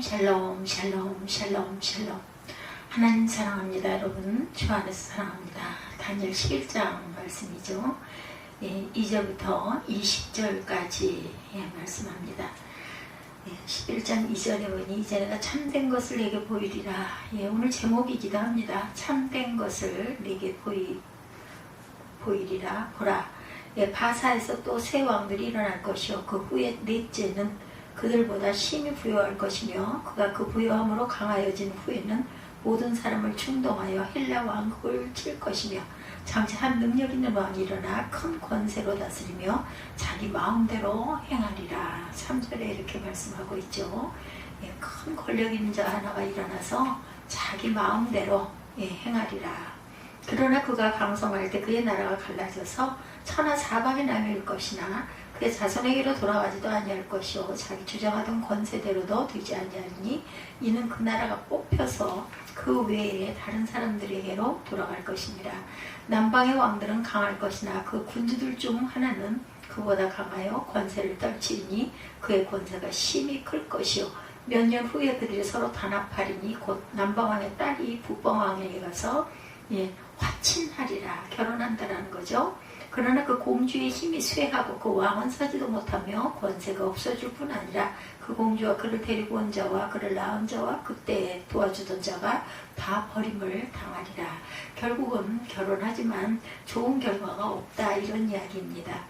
샬롬 샬롬 샬롬 샬롬. 하나님 사랑합니다. 여러분 주 안에서 사랑합니다. 다니엘 11장 말씀이죠. 2절부터 20절까지 말씀합니다. 11장 2절에 보니 이제 내가 참된 것을 내게 보이리라. 오늘 제목이기도 합니다. 참된 것을 내게 보이리라. 보라. 바사에서 또 새 왕들이 일어날 것이요 그 후에 넷째는 그들보다 심히 부요할 것이며 그가 그 부요함으로 강하여진 후에는 모든 사람을 충동하여 헬라 왕국을 칠 것이며 장차 한 능력 있는 왕이 일어나 큰 권세로 다스리며 자기 마음대로 행하리라. 3절에 이렇게 말씀하고 있죠. 큰 권력 있는 자 하나가 일어나서 자기 마음대로 행하리라. 그러나 그가 강성할 때 그의 나라가 갈라져서 천하 사방에 나뉠 것이나 그의 자손에게로 돌아가지도 아니할 것이요 자기 주장하던 권세대로도 되지 아니하리니 이는 그 나라가 뽑혀서 그 외에 다른 사람들에게로 돌아갈 것입니다. 남방의 왕들은 강할 것이나 그 군주들 중 하나는 그보다 강하여 권세를 떨치리니 그의 권세가 심히 클 것이요 몇 년 후에 그들이 서로 단합하리니 곧 남방왕의 딸이 북방왕에게 가서 화친하리라. 결혼한다라는 거죠. 그러나 그 공주의 힘이 쇠하고 그 왕은 서지도 못하며 권세가 없어질 뿐 아니라 그 공주와 그를 데리고 온 자와 그를 낳은 자와 그때 도와주던 자가 다 버림을 당하리라. 결국은 결혼하지만 좋은 결과가 없다, 이런 이야기입니다.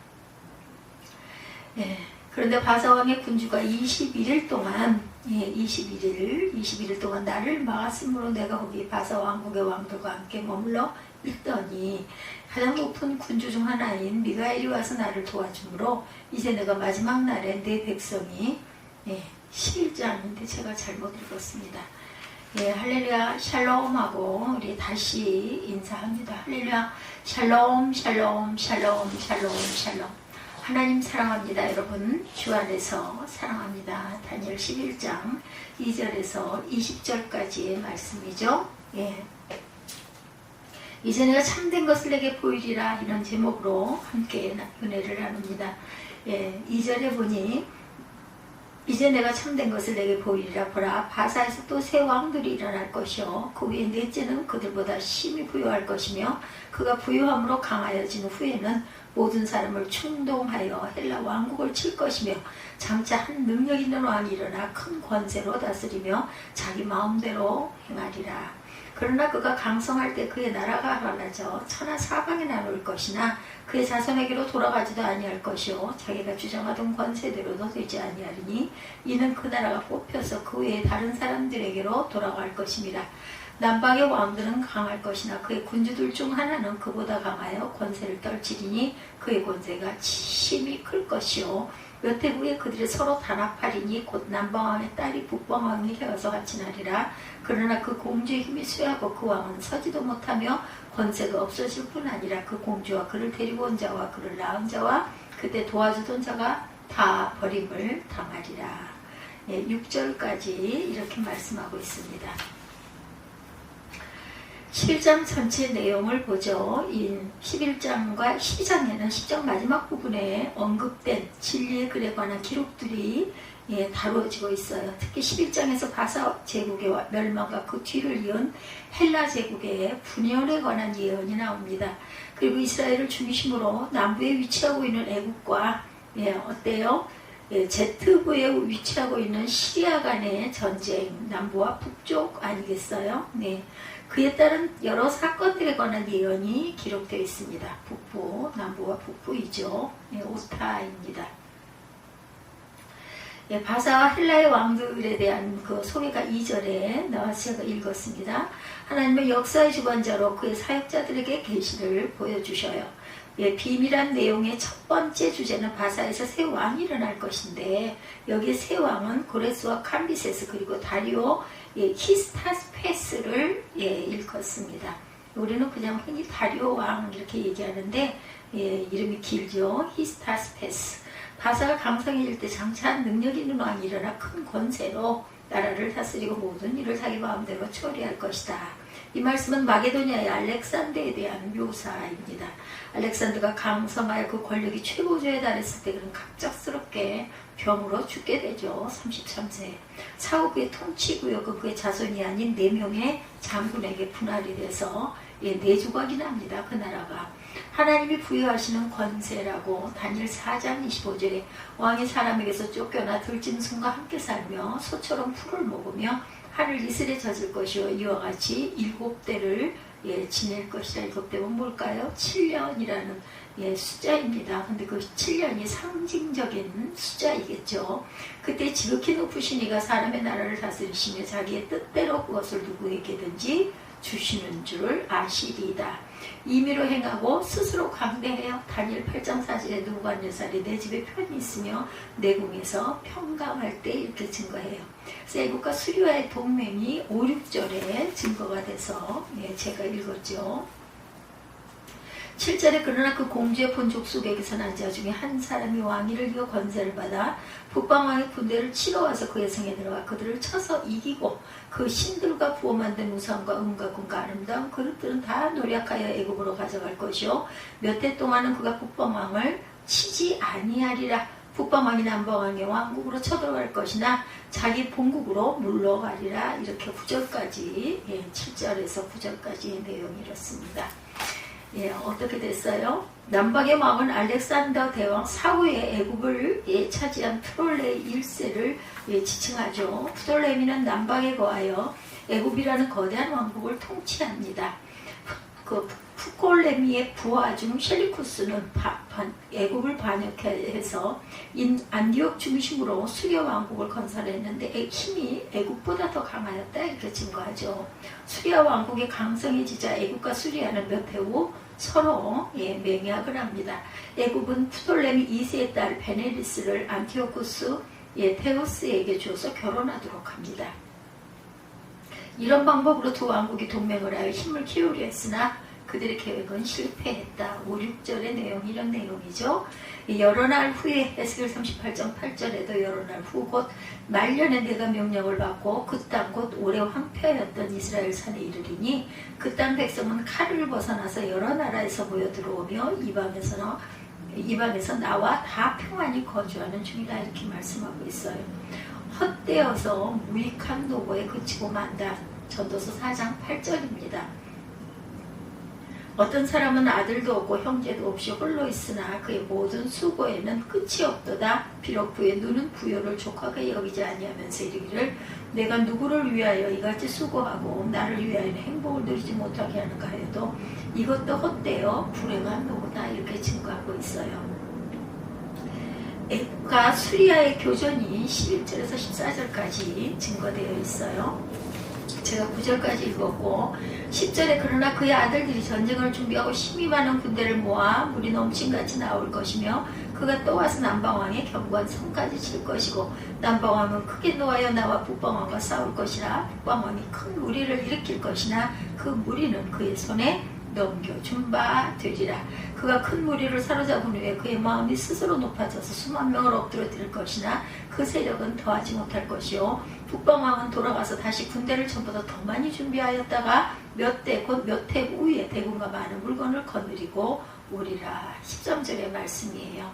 그런데 바사왕의 군주가 21일 동안 21일 동안 나를 막았으므로 내가 거기 바사왕국의 왕들과 함께 머물러 있더니 가장 높은 군주 중 하나인 미가엘이 와서 나를 도와주므로 이제 내가 마지막 날에 내 백성이 11장인데 제가 잘못 읽었습니다. 할렐루야 샬롬하고 우리 다시 인사합니다. 할렐루야 샬롬 샬롬 샬롬 샬롬 샬롬. 하나님 사랑합니다. 여러분 주 안에서 사랑합니다. 다니엘 11장 2절에서 20절까지의 말씀이죠. 이제 내가 참된 것을 내게 보이리라, 이런 제목으로 함께 은혜를 나눕니다. 2절에 보니 이제 내가 참된 것을 내게 보이리라. 보라 바사에서 또 새 왕들이 일어날 것이요 그 위에 넷째는 그들보다 심히 부요할 것이며 그가 부요함으로 강하여진 후에는 모든 사람을 충동하여 헬라 왕국을 칠 것이며 장차 한 능력 있는 왕이 일어나 큰 권세로 다스리며 자기 마음대로 행하리라. 그러나 그가 강성할 때 그의 나라가 갈라져 천하 사방에 나눌 것이나 그의 자손에게로 돌아가지도 아니할 것이요 자기가 주장하던 권세대로도 되지 아니하리니 이는 그 나라가 뽑혀서 그 외에 다른 사람들에게로 돌아갈 것입니다. 남방의 왕들은 강할 것이나 그의 군주들 중 하나는 그보다 강하여 권세를 떨치리니 그의 권세가 심히 클 것이요 몇 해 후에 그들이 서로 단합하리니 곧 남방왕의 딸이 북방왕에게 가서 화친하리라. 그러나 그 공주의 힘이 쇠하고 그 왕은 서지도 못하며 권세가 없어질 뿐 아니라 그 공주와 그를 데리고 온 자와 그를 낳은 자와 그때 도와주던 자가 다 버림을 당하리라. 6절까지 이렇게 말씀하고 있습니다. 11장 전체 내용을 보죠. 11장과 12장에는 10장 마지막 부분에 언급된 진리의 글에 관한 기록들이 다루어지고 있어요. 특히 11장에서 바사 제국의 멸망과 그 뒤를 이은 헬라 제국의 분열에 관한 예언이 나옵니다. 그리고 이스라엘을 중심으로 남부에 위치하고 있는 애국과 어때요? 제트부에 위치하고 있는 시리아 간의 전쟁, 남부와 북쪽 아니겠어요? 그에 따른 여러 사건들에 관한 예언이 기록되어 있습니다. 북부, 남부와 북부이죠. 오타입니다. 바사와 헬라의 왕들에 대한 그 소개가 2절에 나와서 제가 읽었습니다. 하나님은 역사의 주관자로 그의 사역자들에게 계시를 보여주셔요. 비밀한 내용의 첫 번째 주제는 바사에서 새 왕이 일어날 것인데 여기에 새 왕은 고레스와 캄비세스 그리고 다리오 히스타스페스를 일컫습니다. 우리는 그냥 흔히 다리오 왕 이렇게 얘기하는데 이름이 길죠. 히스타스페스. 바사가 강성해질 때 장차 능력 있는 왕이 일어나 큰 권세로 나라를 다스리고 모든 일을 자기 마음대로 처리할 것이다. 이 말씀은 마게도니아의 알렉산더에 대한 묘사입니다. 알렉산더가 강성하여 그 권력이 최고조에 달했을 때 그는 갑작스럽게 병으로 죽게 되죠. 33세. 사후 그의 통치구역은 그의 자손이 아닌 4명의 장군에게 분할이 돼서 내주각이 납니다. 그 나라가. 하나님이 부여하시는 권세라고 다니엘 4장 25절에 왕이 사람에게서 쫓겨나 들짐승과 함께 살며 소처럼 풀을 먹으며 하늘 이슬에 젖을 것이요 이와 같이 7대를 지낼 것이라. 7대는 뭘까요? 7년이라는 숫자입니다. 근데 그 7년이 상징적인 숫자이겠죠. 그때 지극히 높으신 이가 사람의 나라를 다스리시며 자기의 뜻대로 그것을 누구에게든지 주시는 줄 아시리이다. 임의로 행하고 스스로 강대하여 다니엘 8장 4절에 느부갓네살이 내 집에 편히 있으며 내 궁에서 평강할 때 이렇게 증거해요. 그래서 애국과 수리와의 동맹이 5, 6절에 증거가 돼서 제가 읽었죠. 7절에 그러나 그 공주의 본족 속에서 난 자 중에 한 사람이 왕위를 이어 권세를 받아 북방왕의 군대를 치러 와서 그의 성에 들어가 그들을 쳐서 이기고 그 신들과 부어 만든 우상과 은과 금과 아름다운 그릇들은 다 노력하여 애굽으로 가져갈 것이요 몇 해 동안은 그가 북방왕을 치지 아니하리라. 북방왕이 남방왕의 왕국으로 쳐들어갈 것이나 자기 본국으로 물러가리라. 이렇게 9절까지 7절에서 9절까지의 내용이 이렇습니다. 어떻게 됐어요? 남방의 왕은 알렉산더 대왕 사후에 애굽을 차지한 프톨레이 1세를 지칭하죠. 프톨레미는 남방에 거하여 애굽이라는 거대한 왕국을 통치합니다. 그 프톨레미의 부하 중 셀리쿠스는 애굽을 반역해서 안디옥 중심으로 수리아 왕국을 건설했는데 힘이 애굽보다 더 강하였다 이렇게 증거하죠. 수리아 왕국의 강성해지자 애굽과 수리아는 몇 해 후 서로 맹약을 합니다. 애굽은 프톨레미 2세의 딸 베네리스를 안티오쿠스 테오스에게 줘서 결혼하도록 합니다. 이런 방법으로 두 왕국이 동맹을 하여 힘을 키우려 했으나 그들의 계획은 실패했다. 5, 6절의 내용이 이런 내용이죠. 여러 날 후에 에스겔 38장 8절에도 여러 날 후 곧 말년에 내가 명령을 받고 그 땅 곧 오래 황폐하였던 이스라엘 산에 이르리니 그 땅 백성은 칼을 벗어나서 여러 나라에서 모여 들어오며 이방에서 나와 다 평안히 거주하는 중이다 이렇게 말씀하고 있어요. 헛되어서 무익한 노고에 그치고 만다. 전도서 4장 8절입니다. 어떤 사람은 아들도 없고 형제도 없이 홀로 있으나 그의 모든 수고에는 끝이 없도다. 비록 그의 눈은 부요를 족하게 여기지 아니하면서 이르기를 내가 누구를 위하여 이같이 수고하고 나를 위하여는 행복을 누리지 못하게 하는가 해도 이것도 헛되어 불행한 노고다 이렇게 증거하고 있어요. 애굽과 수리아의 교전이 11절에서 14절까지 증거되어 있어요. 제가 9절까지 읽었고 10절에 그러나 그의 아들들이 전쟁을 준비하고 힘이 많은 군대를 모아 물이 넘친같이 나올 것이며 그가 또 와서 남방왕의 견고한 성까지 칠 것이고 남방왕은 크게 노하여 나와 북방왕과 싸울 것이라 북방왕이 큰 무리를 일으킬 것이나 그 무리는 그의 손에 넘겨준 바 되리라. 그가 큰 무리를 사로잡은 후에 그의 마음이 스스로 높아져서 수만 명을 엎드려뜨릴 것이나 그 세력은 더하지 못할 것이요 북방왕은 돌아가서 다시 군대를 전보다 더 많이 준비하였다가 몇 대 곧 몇 해 후에 대군과 많은 물건을 거느리고 오리라. 13절의 말씀이에요.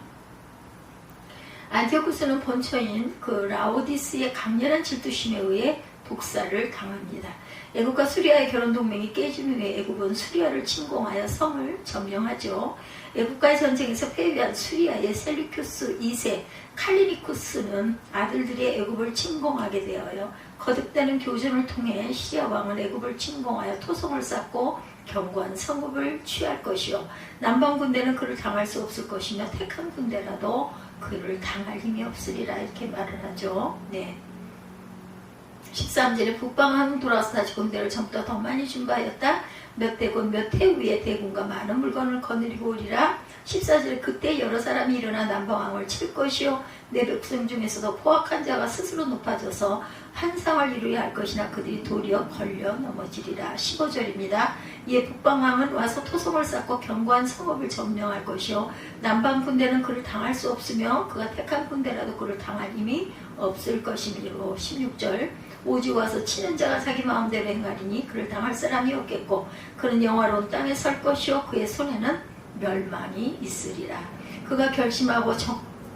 안티오쿠스는 본처인 그 라오디스의 강렬한 질투심에 의해 독살을 당합니다. 애굽과 수리아의 결혼 동맹이 깨진 후에 애굽은 수리아를 침공하여 성을 점령하죠. 애굽과의 전쟁에서 패배한 수리아의 셀류큐스 2세 칼리니쿠스는 아들들이 애굽을 침공하게 되어요. 거듭되는 교전을 통해 시리아 왕은 애굽을 침공하여 토성을 쌓고 견고한 성읍을 취할 것이요 남방 군대는 그를 당할 수 없을 것이며 택한 군대라도 그를 당할 힘이 없으리라 이렇게 말을 하죠. 13절에 북방왕은 돌아와서 다시 군대를 전보다 더 많이 준비하였다. 몇 대 곧 몇 해 후에 대군과 많은 물건을 거느리고 오리라. 14절에 그때 여러 사람이 일어나 남방왕을 칠 것이요 내 백성 중에서도 포악한 자가 스스로 높아져서 환상을 이루어야 할 것이나 그들이 도리어 걸려 넘어지리라. 15절입니다. 이에 북방왕은 와서 토성을 쌓고 견고한 성읍을 점령할 것이요 남방 군대는 그를 당할 수 없으며 그가 택한 군대라도 그를 당할 힘이 없을 것이므로. 16절 오직 와서 치는 자가 자기 마음대로 행하리니 그를 당할 사람이 없겠고 그는 영화로운 땅에 설 것이요 그의 손에는 멸망이 있으리라. 그가 결심하고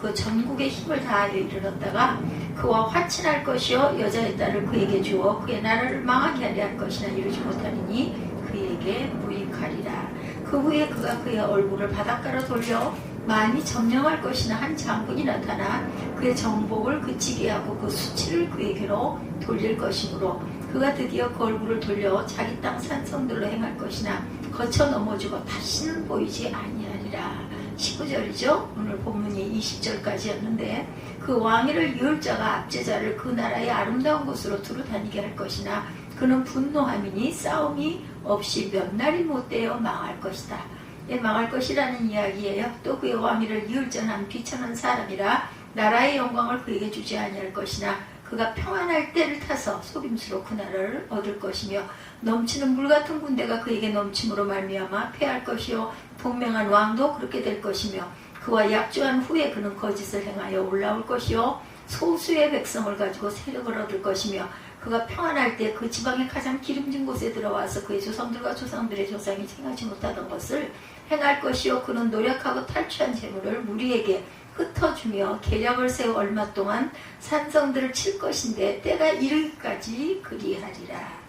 그 전국의 힘을 다하여 이르렀다가 그와 화친할 것이요 여자의 딸을 그에게 주어 그의 나라를 망하게 하려 할 것이나 이루지 못하리니 그에게 무익하리라. 그 후에 그가 그의 얼굴을 바닷가로 돌려 많이 점령할 것이나 한 장군이 나타나 그의 정복을 그치게 하고 그 수치를 그에게로 돌릴 것이므로 그가 드디어 그 얼굴을 돌려 자기 땅 산성들로 행할 것이나 거쳐 넘어지고 다시는 보이지 아니하리라. 19절이죠. 오늘 본문이 20절까지였는데 그 왕위를 이을 자가 압제자를 그 나라의 아름다운 곳으로 두루 다니게 할 것이나 그는 분노함이니 싸움이 없이 몇 날이 못되어 망할 것이다. 예, 망할 것이라는 이야기예요. 또 그의 왕위를 이을 자는 비천한 사람이라 나라의 영광을 그에게 주지 아니할 것이나 그가 평안할 때를 타서 속임수로 그 나라를 얻을 것이며 넘치는 물같은 군대가 그에게 넘침으로 말미암아 패할 것이요 동맹한 왕도 그렇게 될 것이며 그와 약조한 후에 그는 거짓을 행하여 올라올 것이요 소수의 백성을 가지고 세력을 얻을 것이며 그가 평안할 때 그 지방의 가장 기름진 곳에 들어와서 그의 조상들과 조상들의 조상이 행하지 못하던 것을 행할 것이요 그는 노력하고 탈취한 재물을 무리에게 흩어주며 계략을 세워 얼마 동안 산성들을 칠 것인데 때가 이르기까지 그리하리라.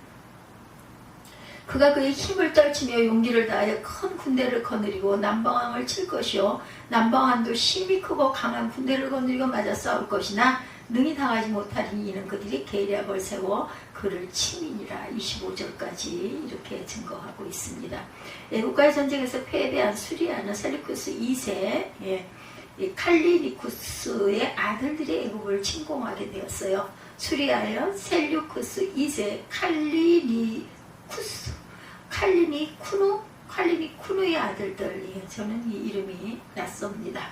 그가 그의 힘을 떨치며 용기를 다하여 큰 군대를 거느리고 남방왕을 칠 것이요 남방왕도 힘이 크고 강한 군대를 거느리고 맞아 싸울 것이나 능히 당하지 못하리니 이는 그들이 계략을 세워 그를 치민이라. 25절까지 이렇게 증거하고 있습니다. 애국가의 전쟁에서 패배한 수리아는 셀루쿠스 2세 칼리니쿠스의 아들들이 애국을 침공하게 되었어요. 수리아의 셀루쿠스 2세 칼리니쿠누의 아들들. 저는 이 이름이 낯섭니다.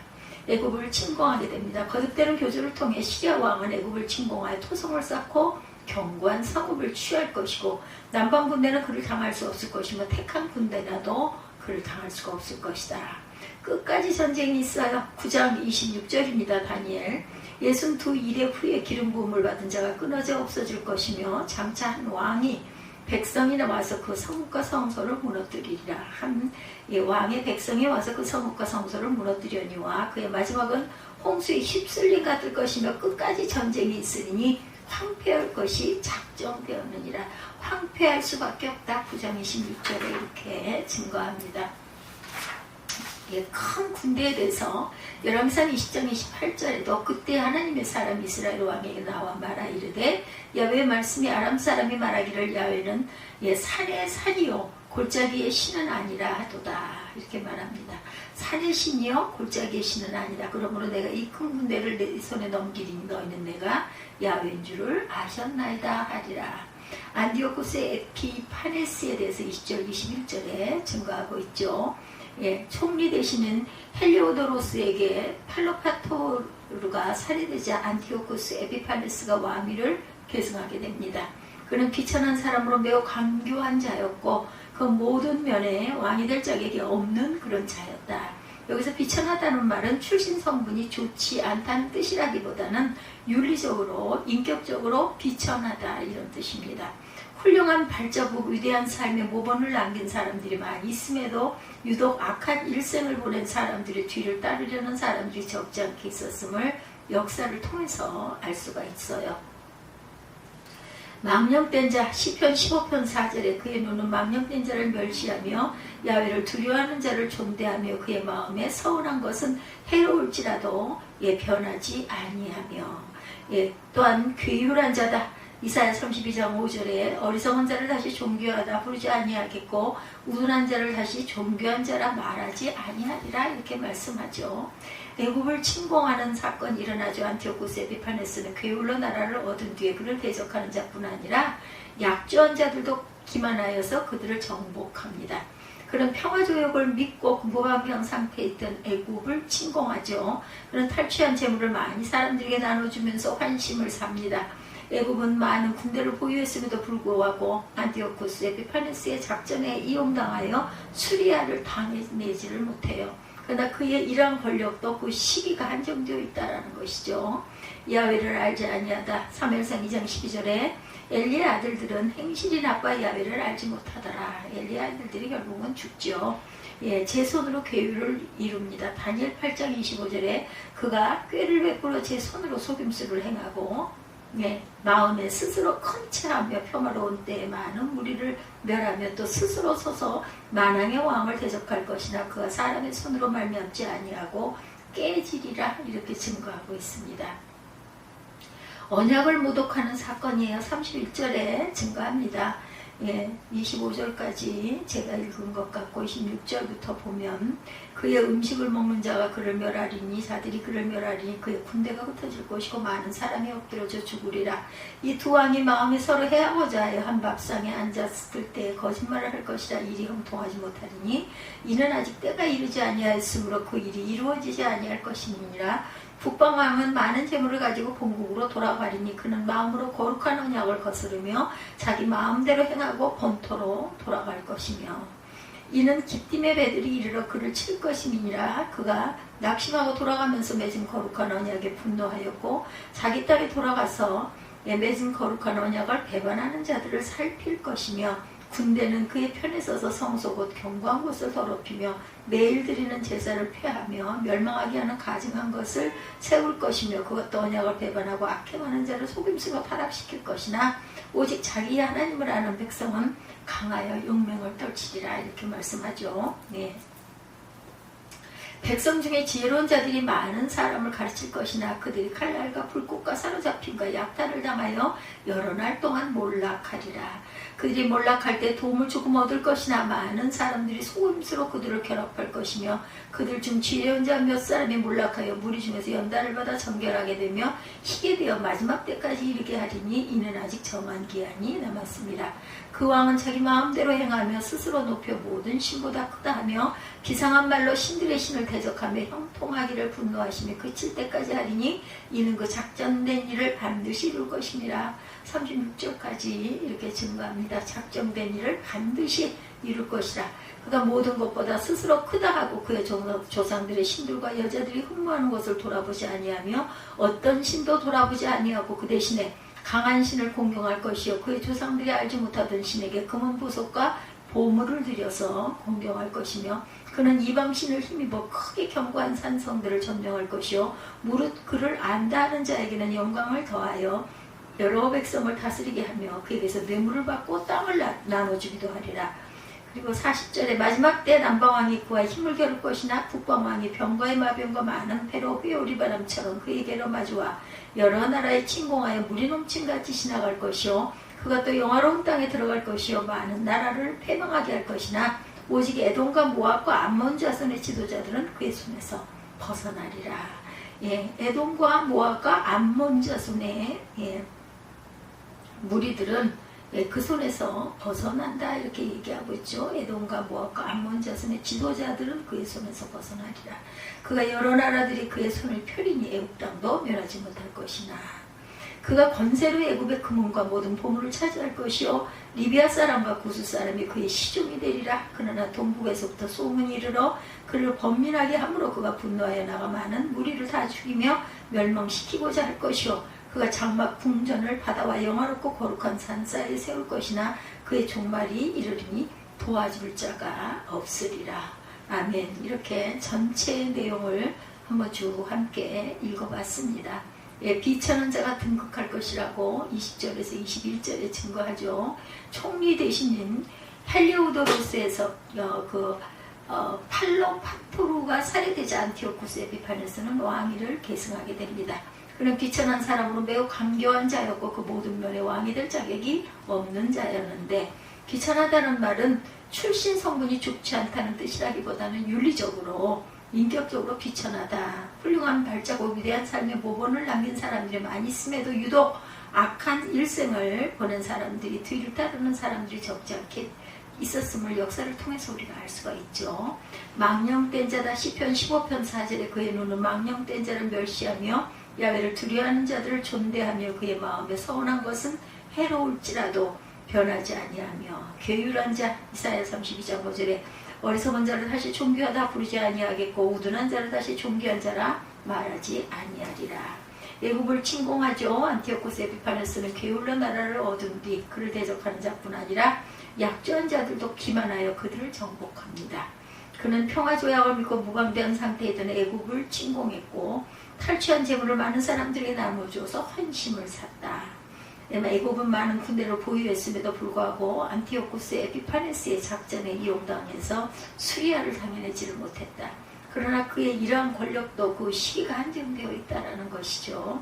애굽을 침공하게 됩니다. 거듭되는 교조를 통해 시리아 왕은 애굽을 침공하여 토성을 쌓고 견고한 성읍을 취할 것이고 남방 군대는 그를 당할 수 없을 것이며 택한 군대라도 그를 당할 수가 없을 것이다. 끝까지 전쟁이 있어요. 9장 26절입니다. 다니엘. 62일의 후에 기름 부음을 받은 자가 끊어져 없어질 것이며 장차 한 왕이 백성이 와서 그 성읍과 성소를 무너뜨리리라. 한 왕의 백성이 와서 그 성읍과 성소를 무너뜨려니와 그의 마지막은 홍수에 휩쓸림 같을 것이며 끝까지 전쟁이 있으니 황폐할 것이 작정되었느니라. 황폐할 수밖에 없다. 9장 26절에 이렇게 증거합니다. 큰 군대에 대해서 열왕기상 20장 28절에도 그때 하나님의 사람 이스라엘 왕에게 나와 말하 이르되 야훼의 말씀이 아람 사람이 말하기를 야훼는 산의 산이요 골짜기의 신은 아니라 하도다. 이렇게 말합니다. 산의 신이요 골짜기의 신은 아니라. 그러므로 내가 이 큰 군대를 내 손에 넘기리니 너희는 내가 야훼인 줄을 아셨나이다 하리라. 안디오코스 에피파네스에 대해서 20절 21절에 증거하고 있죠. 총리 되시는 헬리오도로스에게 팔로파토르가 살해되자 안티오코스 에피파네스가 왕위를 계승하게 됩니다. 그는 비천한 사람으로 매우 강교한 자였고 그 모든 면에 왕이 될 자격이 없는 그런 자였다. 여기서 비천하다는 말은 출신 성분이 좋지 않다는 뜻이라기보다는 윤리적으로 인격적으로 비천하다 이런 뜻입니다. 훌륭한 발자국, 위대한 삶의 모범을 남긴 사람들이 많이 있음에도 유독 악한 일생을 보낸 사람들의 뒤를 따르려는 사람들이 적지 않게 있었음을 역사를 통해서 알 수가 있어요. 망령된 자, 시편 15편 4절에 그의 눈은 망령된 자를 멸시하며 야훼를 두려워하는 자를 존대하며 그의 마음에 서운한 것은 해로울지라도 변하지 아니하며 또한 괴율한 자다. 이사야 32장 5절에 어리석은 자를 다시 존귀하다 부르지 아니하겠고 우둔한 자를 다시 존귀한 자라 말하지 아니하리라 이렇게 말씀하죠. 애굽을 침공하는 사건이 일어나죠. 안티오코스 에피파네스는 괴울로 나라를 얻은 뒤에 그를 대적하는 자뿐 아니라 약조한 자들도 기만하여서 그들을 정복합니다. 그런 평화조약을 믿고 무방비상 상태에 있던 애굽을 침공하죠. 그런 탈취한 재물을 많이 사람들에게 나눠주면서 환심을 삽니다. 애굽은 많은 군대를 보유했음에도 불구하고 안티오코스 에피파네스의 작전에 이용당하여 수리아를 당해내지를 못해요. 그러나 그의 이러한 권력도 그 시기가 한정되어 있다는 것이죠. 야훼를 알지 아니하다. 사무엘상 2장 12절에 엘리의 아들들은 행실이 나빠 야훼를 알지 못하더라. 엘리의 아들들이 결국은 죽죠. 예, 제 손으로 괴유를 이룹니다. 다니엘 8장 25절에 그가 꾀를 베풀어 제 손으로 속임수를 행하고 예, 마음에 스스로 컨체하며 평화로운 때에 많은 무리를 멸하며 또 스스로 서서 만왕의 왕을 대적할 것이나 그가 사람의 손으로 말미암지 아니하고 깨지리라 이렇게 증거하고 있습니다. 언약을 모독하는 사건이에요. 31절에 증거합니다. 예, 25절까지 제가 읽은 것 같고 26절부터 보면 그의 음식을 먹는 자가 그를 멸하리니 자들이 그를 멸하리니 그의 군대가 흩어질 것이고 많은 사람이 엎드려져 죽으리라. 이 두 왕이 마음에 서로 해하고자 하여 한 밥상에 앉았을 때 거짓말을 할 것이라. 일이 형통하지 못하리니 이는 아직 때가 이르지 아니하였으므로 그 일이 이루어지지 아니할 것이니라. 북방왕은 많은 재물을 가지고 본국으로 돌아가리니 그는 마음으로 거룩한 언약을 거스르며 자기 마음대로 행하고 본토로 돌아갈 것이며 이는 기띔의 배들이 이르러 그를 칠 것임이니라. 그가 낙심하고 돌아가면서 맺은 거룩한 언약에 분노하였고 자기 딸이 돌아가서 맺은 거룩한 언약을 배반하는 자들을 살필 것이며 군대는 그의 편에 서서 성소 곧 견고한 곳을 더럽히며 매일 드리는 제사를 폐하며 멸망하게 하는 가증한 것을 세울 것이며 그것도 언약을 배반하고 악행하는 자를 속임수로 타락시킬 것이나 오직 자기 하나님을 아는 백성은 강하여 용맹을 떨치리라 이렇게 말씀하죠. 네. 백성 중에 지혜로운 자들이 많은 사람을 가르칠 것이나 그들이 칼날과 불꽃과 사로잡힘과 약탈을 당하여 여러 날 동안 몰락하리라. 그들이 몰락할 때 도움을 조금 얻을 것이나 많은 사람들이 속임수로 그들을 괴롭할 것이며 그들 중 지혜로운 자 몇 사람이 몰락하여 무리 중에서 연단을 받아 정결하게 되며 희게 되어 마지막 때까지 이르게 하리니 이는 아직 정한 기한이 남았습니다. 그 왕은 자기 마음대로 행하며 스스로 높여 모든 신보다 크다 하며 비상한 말로 신들의 신을 대적하며 형통하기를 분노하시며 그칠 때까지 하리니 이는 그 작정된 일을 반드시 이룰 것이니라. 36절까지 이렇게 증거합니다. 작정된 일을 반드시 이룰 것이라. 그가 모든 것보다 스스로 크다 하고 그의 조상들의 신들과 여자들이 흠모하는 것을 돌아보지 아니하며 어떤 신도 돌아보지 아니하고 그 대신에 강한 신을 공경할 것이요 그의 조상들이 알지 못하던 신에게 금은 보석과 보물을 들여서 공경할 것이며 그는 이방 신을 힘입어 크게 견고한 산성들을 점령할 것이요 무릇 그를 안다 하는 자에게는 영광을 더하여 여러 백성을 다스리게 하며 그에게서 뇌물을 받고 땅을 나눠주기도 하리라. 그리고 40절에 마지막 때 남방왕이 그와 힘을 겨룰 것이나 북방왕이 병과의 마병과 많은 패로 회오리 바람처럼 그에게로 마주와 여러 나라에 침공하여 물이 넘침같이 지나갈 것이요 그가 또 영화로운 땅에 들어갈 것이요 많은 나라를 패망하게 할 것이나 오직 에돔과 모압과 암몬 자손의 지도자들은 그의 손에서 벗어나리라. 예, 에돔과 모압과 암몬 자손의 무리들은 그 손에서 벗어난다 이렇게 얘기하고 있죠. 에돔과 모압과 암몬 자손의 지도자들은 그의 손에서 벗어나리라. 그가 여러 나라들이 그의 손을 펴리니 애굽 땅도 멸하지 못할 것이나 그가 권세로 애굽의 금은과 모든 보물을 차지할 것이요 리비아 사람과 구스 사람이 그의 시종이 되리라. 그러나 동북에서부터 소문이 이르러 그를 번민하게 함으로 그가 분노하여 나가 많은 무리를 다 죽이며 멸망시키고자 할 것이요 그가 장막 궁전을 바다와 영화롭고 거룩한 산 사이에 세울 것이나 그의 종말이 이르리니 도와줄 자가 없으리라. 아멘. 이렇게 전체의 내용을 한번 쭉 함께 읽어봤습니다. 예, 비천한 자가 등극할 것이라고 20절에서 21절에 증거하죠. 총리 대신인 헬리오도로스에서 팔로파토루가 살해되지 안티오쿠스 에피파네스는 왕위를 계승하게 됩니다. 그는 비천한 사람으로 매우 강교한 자였고 그 모든 면에 왕이 될 자격이 없는 자였는데 비천하다는 말은 출신 성분이 좋지 않다는 뜻이라기보다는 윤리적으로 인격적으로 비천하다. 훌륭한 발자국 위대한 삶의 모범을 남긴 사람들이 많이 있음에도 유독 악한 일생을 보낸 사람들이 뒤를 따르는 사람들이 적지 않게 있었음을 역사를 통해서 우리가 알 수가 있죠. 망령된 자다. 시편 15편 4절에 그의 눈은 망령된 자를 멸시하며 야훼를 두려워하는 자들을 존대하며 그의 마음에 서운한 것은 해로울지라도 변하지 아니하며 괴율한 자. 이사야 32장 5절에 어리석은 자를 다시 존귀하다 부르지 아니하겠고 우둔한 자를 다시 존귀한 자라 말하지 아니하리라. 애굽을 침공하죠. 안티오코스 에피파네스는 게을러 나라를 얻은 뒤 그를 대적하는 자뿐 아니라 약조한 자들도 기만하여 그들을 정복합니다. 그는 평화조약을 믿고 무방비한 상태에 있던 애굽을 침공했고 탈취한 재물을 많은 사람들에게 나눠줘서 환심을 샀다. 애굽은 많은 군대를 보유했음에도 불구하고 안티오코스 에피파네스의 작전에 이용당해서 수리아를 당해내지를 못했다. 그러나 그의 이러한 권력도 그 시기가 한정되어 있다는 것이죠.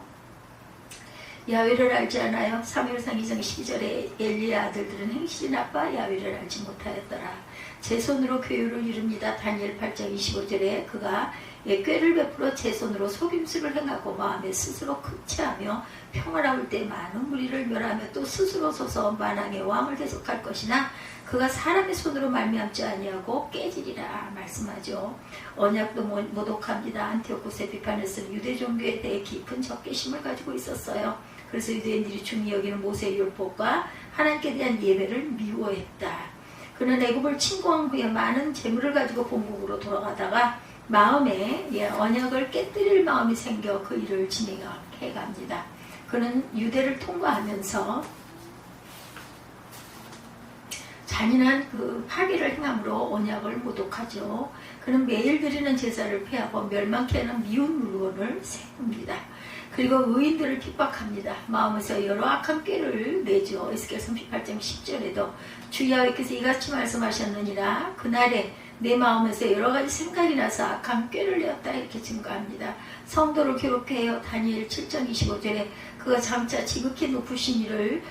야훼를 알지 않아요? 사무엘상 2장 12절에 엘리의 아들들은 행실이 나빠 야훼를 알지 못하였더라. 제 손으로 괴유를 이룹니다. 다니엘 8장 25절에 그가 꾀를 베풀어 제 손으로 속임수를 행하고 마음에 스스로 극체하며 평화로울 때 많은 무리를 멸하며 또 스스로 서서 만왕의 왕을 대적할 것이나 그가 사람의 손으로 말미암지 아니하고 깨지리라 말씀하죠. 언약도 모독합니다. 안티오코스 에피파네스는 유대 종교에 대해 깊은 적개심을 가지고 있었어요. 그래서 유대인들이 중히 여기는 모세의 율법과 하나님께 대한 예배를 미워했다. 그는 애굽을 침공한 후에 많은 재물을 가지고 본국으로 돌아가다가 마음에 언약을 깨뜨릴 마음이 생겨 그 일을 진행해 갑니다. 그는 유대를 통과하면서 잔인한 그 파괴를 행함으로 언약을 모독하죠. 그는 매일 드리는 제사를 폐하고 멸망케 하는 미운 물건을 세웁니다. 그리고 의인들을 핍박합니다. 마음에서 여러 악한 꾀를 내죠. 에스겔 38장 10절에도 주 여호와께서 이같이 말씀하셨느니라 그날에 내 마음에서 여러 가지 생각이 나서 악한 꾀를 내었다 이렇게 증거합니다. 성도를 괴롭혀요. 다니엘 7장 25절에 그가 장차 지극히 높으신 이를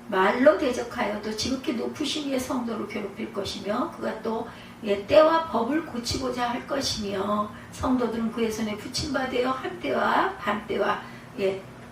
말로 대적하여 또 지극히 높으신 이의 성도를 괴롭힐 것이며 그가 또 때와 법을 고치고자 할 것이며 성도들은 그의 손에 붙임받아 한때와 반때와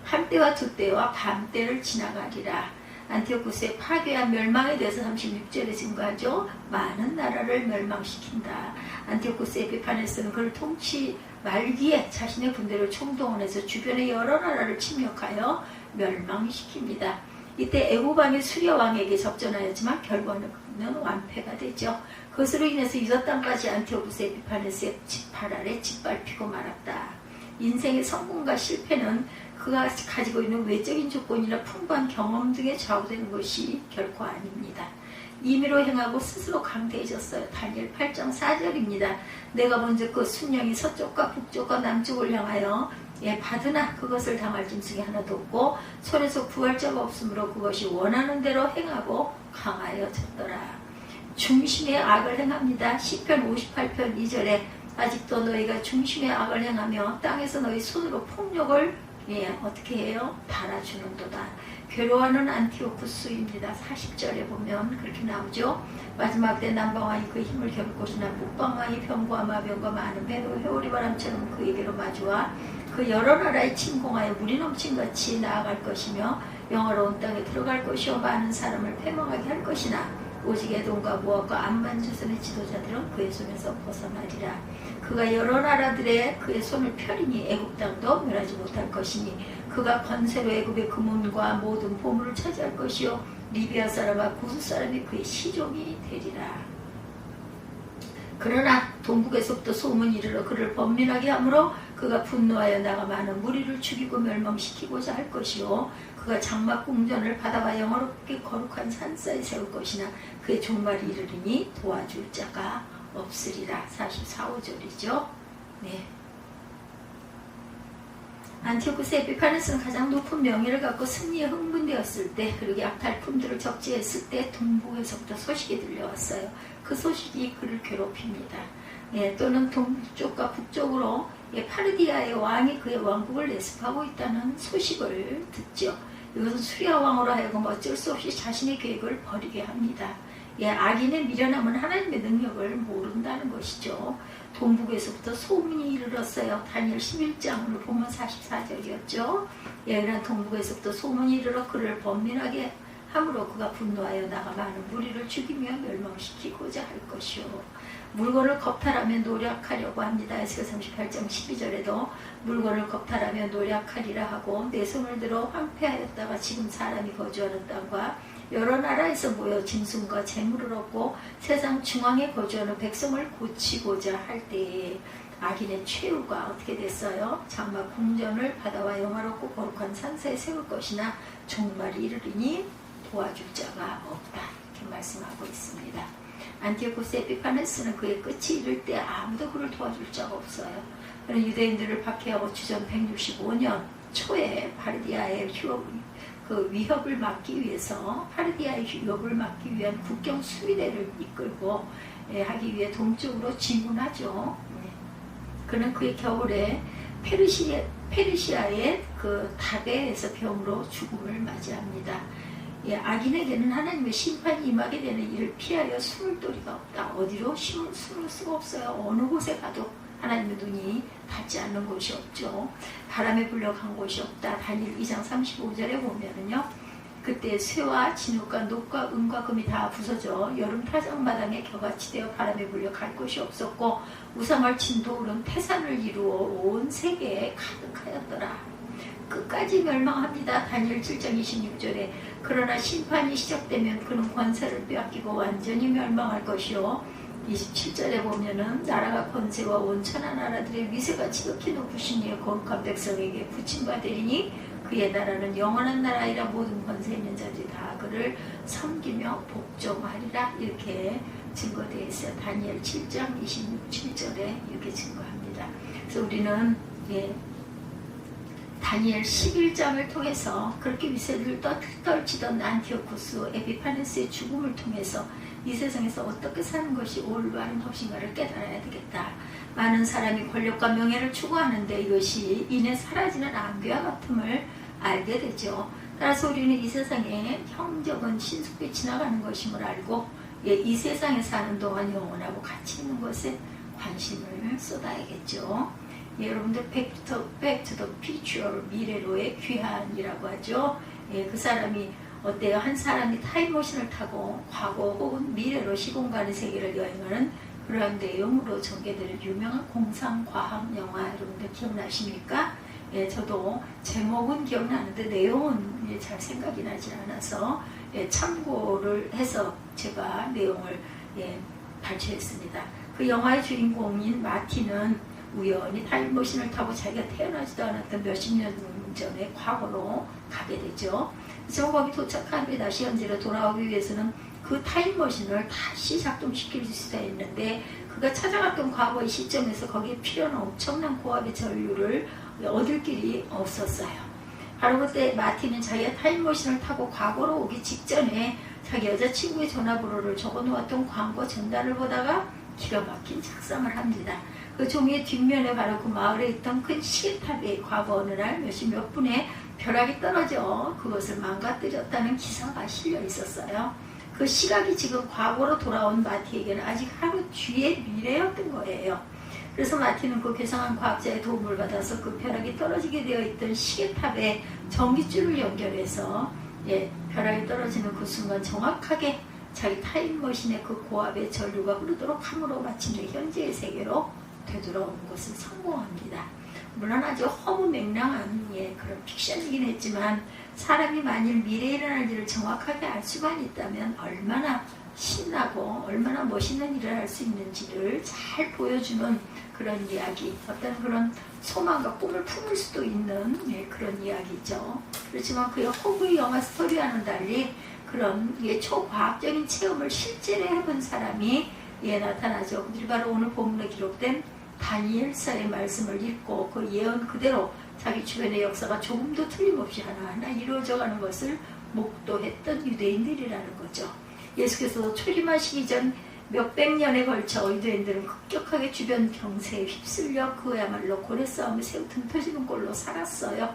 한때와 두때와 반때를 지나가리라. 안티오코스의 파괴와 멸망에 대해서 36절에 증거하죠. 많은 나라를 멸망시킨다. 안티오코스 에피파네스는 그를 통치 말기에 자신의 군대를 총동원해서 주변의 여러 나라를 침략하여 멸망시킵니다. 이때 애굽 왕이 수리아 왕에게 접전하였지만 결과는 완패가 되죠. 그것으로 인해서 유다 땅까지 안티오코스 에피파네스의 지팔 아래 짓밟히고 말았다. 인생의 성공과 실패는 그가 가지고 있는 외적인 조건이나 풍부한 경험 등에 좌우되는 것이 결코 아닙니다. 임의로 행하고 스스로 강대해졌어요. 다니엘 8장 4절입니다. 내가 먼저 그 순영이 서쪽과 북쪽과 남쪽을 향하여 받으나 그것을 당할 짐승이 하나도 없고 손에서 구할 자가 없으므로 그것이 원하는 대로 행하고 강하여졌더라. 중심의 악을 행합니다. 시편 58편 2절에 아직도 너희가 중심의 악을 행하며 땅에서 너희 손으로 폭력을 어떻게 해요? 달아주는도다. 괴로워하는 안티오쿠스입니다. 40절에 보면 그렇게 나오죠. 마지막 때 남방왕이 그 힘을 겨룰 것이나 북방왕이 병과 마병과 많은 배도 회오리 바람처럼 그에게로 마주와 그 여러 나라에 침공하여 물이 넘친같이 나아갈 것이며 영화로운 땅에 들어갈 것이요 많은 사람을 패망하게 할 것이나 오직 에돔과 모압과 암만 자손의 지도자들은 그의 손에서 벗어나리라. 그가 여러 나라들의 그의 손을 펴리니 애굽 땅도 멸하지 못할 것이니 그가 권세로 애굽의 금은과 모든 보물을 차지할 것이요 리비아 사람과 구스 사람이 그의 시종이 되리라. 그러나 동북에서부터 소문이 이르러 그를 번민하게 하므로 그가 분노하여 나가 많은 무리를 죽이고 멸망시키고자 할 것이요 그가 장막 궁전을 바다와 영화롭게 거룩한 산사에 세울 것이나 그의 종말이 이르리니 도와줄 자가 없으리라. 44, 5절이죠. 네. 안티오코스 에피파네스는 가장 높은 명예를 갖고 승리에 흥분되었을 때 그리고 약탈품들을 적재했을 때 동북에서부터 소식이 들려왔어요. 그 소식이 그를 괴롭힙니다. 또는 동쪽과 북쪽으로 파르디아의 왕이 그의 왕국을 내습하고 있다는 소식을 듣죠. 이것은 수리아 왕으로 하여금 어쩔 수 없이 자신의 계획을 버리게 합니다. 악인의 미련함은 하나님의 능력을 모른다는 것이죠. 동북에서부터 소문이 이르렀어요. 다니엘 11장으로 보면 44절이었죠. 그런 동북에서부터 소문이 이르러 그를 번민하게 함으로 그가 분노하여 나가 많은 무리를 죽이며 멸망시키고자 할 것이요. 물건을 겁탈하며 노력하려고 합니다. 에스겔 38장 12절에도 물건을 겁탈하며 노력하리라 하고 내 손을 들어 황폐하였다가 지금 사람이 거주하는 땅과 여러 나라에서 모여 짐승과 재물을 얻고 세상 중앙에 거주하는 백성을 고치고자 할 때에 악인의 최후가 어떻게 됐어요? 장막 궁전을 바다와 영화롭고 거룩한 산사에 세울 것이나 종말이 이르리니 도와줄 자가 없다. 이렇게 말씀하고 있습니다. 안티오코스 에피파네스는 그의 끝이 이를 때 아무도 그를 도와줄 자가 없어요. 그는 유대인들을 박해하고 주전 165년 초에 파르디아의 위협을 막기 위해서 파르디아의 위협을 막기 위한 국경 수비대를 이끌고 하기 위해 동쪽으로 진군하죠. 그는 그의 겨울에 페르시아의 그 다베에서 병으로 죽음을 맞이합니다. 악인에게는 하나님의 심판이 임하게 되는 이를 피하여 숨을 도리가 없다. 어디로 숨을 수가 없어요. 어느 곳에 가도 하나님의 눈이 닿지 않는 곳이 없죠. 바람에 불려간 곳이 없다. 다니엘 2장 35절에 보면은요. 그때 쇠와 진흙과 녹과 은과 금이 다 부서져 여름 타작마당에 겨같이 되어 바람에 불려 갈 곳이 없었고 우상을 친 돌은 태산을 이루어 온 세계에 가득하였더라. 끝까지 멸망합니다. 다니엘 7장 26절에 그러나 심판이 시작되면 그는 권세를 빼앗기고 완전히 멸망할 것이요. 27절에 보면은 나라가 권세와 온 천하 나라들의 위세가 지극히 높으신 이의 거룩한 백성에게 붙임바 되리니 그의 나라는 영원한 나라이라 모든 권세 있는 자들이 다 그를 섬기며 복종하리라. 이렇게 증거되어 있어요. 다니엘 7장 26절에 이렇게 증거합니다. 그래서 우리는 다니엘 11장을 통해서 그렇게 위세를 떨치던 안티오코스 에피파네스의 죽음을 통해서 이 세상에서 어떻게 사는 것이 올바른 것인가를 깨달아야 되겠다. 많은 사람이 권력과 명예를 추구하는데 이것이 이내 사라지는 안개와 같음을 알게 되죠. 따라서 우리는 이 세상에 형적은 신속히 지나가는 것임을 알고 이 세상에 사는 동안 영원하고 가치 있는 것에 관심을 쏟아야겠죠. 여러분들 Back to the Future, 미래로의 귀환이라고 하죠. 그 사람이 어때요? 한 사람이 타임머신을 타고 과거 혹은 미래로 시공간의 세계를 여행하는 그런 내용으로 전개되는 유명한 공상과학 영화 여러분들 기억나십니까? 저도 제목은 기억나는데 내용은 잘 생각이 나지 않아서 참고를 해서 제가 내용을 발췌했습니다. 그 영화의 주인공인 마틴은 우연히 타임머신을 타고 자기가 태어나지도 않았던 몇십 년 전에 과거로 가게 되죠. 그래서 거기 도착한 후에 다시 현재로 돌아오기 위해서는 그 타임머신을 다시 작동시킬 수가 있는데 그가 찾아갔던 과거의 시점에서 거기에 필요한 엄청난 고압의 전류를 얻을 길이 없었어요. 바로 그때 마틴은 자기가 타임머신을 타고 과거로 오기 직전에 자기 여자친구의 전화번호를 적어놓았던 광고 전단을 보다가 기가 막힌 착상을 합니다. 그 종이의 뒷면에 바로 그 마을에 있던 큰 시계탑에 과거 어느 날 몇 분에 벼락이 떨어져 그것을 망가뜨렸다는 기사가 실려 있었어요. 그 시각이 지금 과거로 돌아온 마티에게는 아직 하루 뒤의 미래였던 거예요. 그래서 마티는 그 괴상한 과학자의 도움을 받아서 그 벼락이 떨어지게 되어 있던 시계탑에 전기줄을 연결해서 벼락이 떨어지는 그 순간 정확하게 자기 타임머신의 그 고압의 전류가 흐르도록 함으로 마침내 현재의 세계로 되돌아오는 것을 성공합니다. 물론 아주 허무맹랑한 그런 픽션이긴 했지만 사람이 만일 미래에 일어날 일을 정확하게 알 수만 있다면 얼마나 신나고 얼마나 멋있는 일을 할 수 있는지를 잘 보여주는 그런 이야기, 어떤 그런 소망과 꿈을 품을 수도 있는 그런 이야기죠. 그렇지만 그의 호구의 영화 스토리와는 달리 그런 초과학적인 체험을 실제로 해본 사람이 나타나죠. 그들이 바로 오늘 본문에 기록된 다니엘서의 말씀을 읽고 그 예언 그대로 자기 주변의 역사가 조금도 틀림없이 하나하나 이루어져가는 것을 목도했던 유대인들이라는 거죠. 예수께서 초림하시기 전 몇백 년에 걸쳐 유대인들은 급격하게 주변 병세에 휩쓸려 그야말로 고래 싸움에 새우 등 터지는 꼴로 살았어요.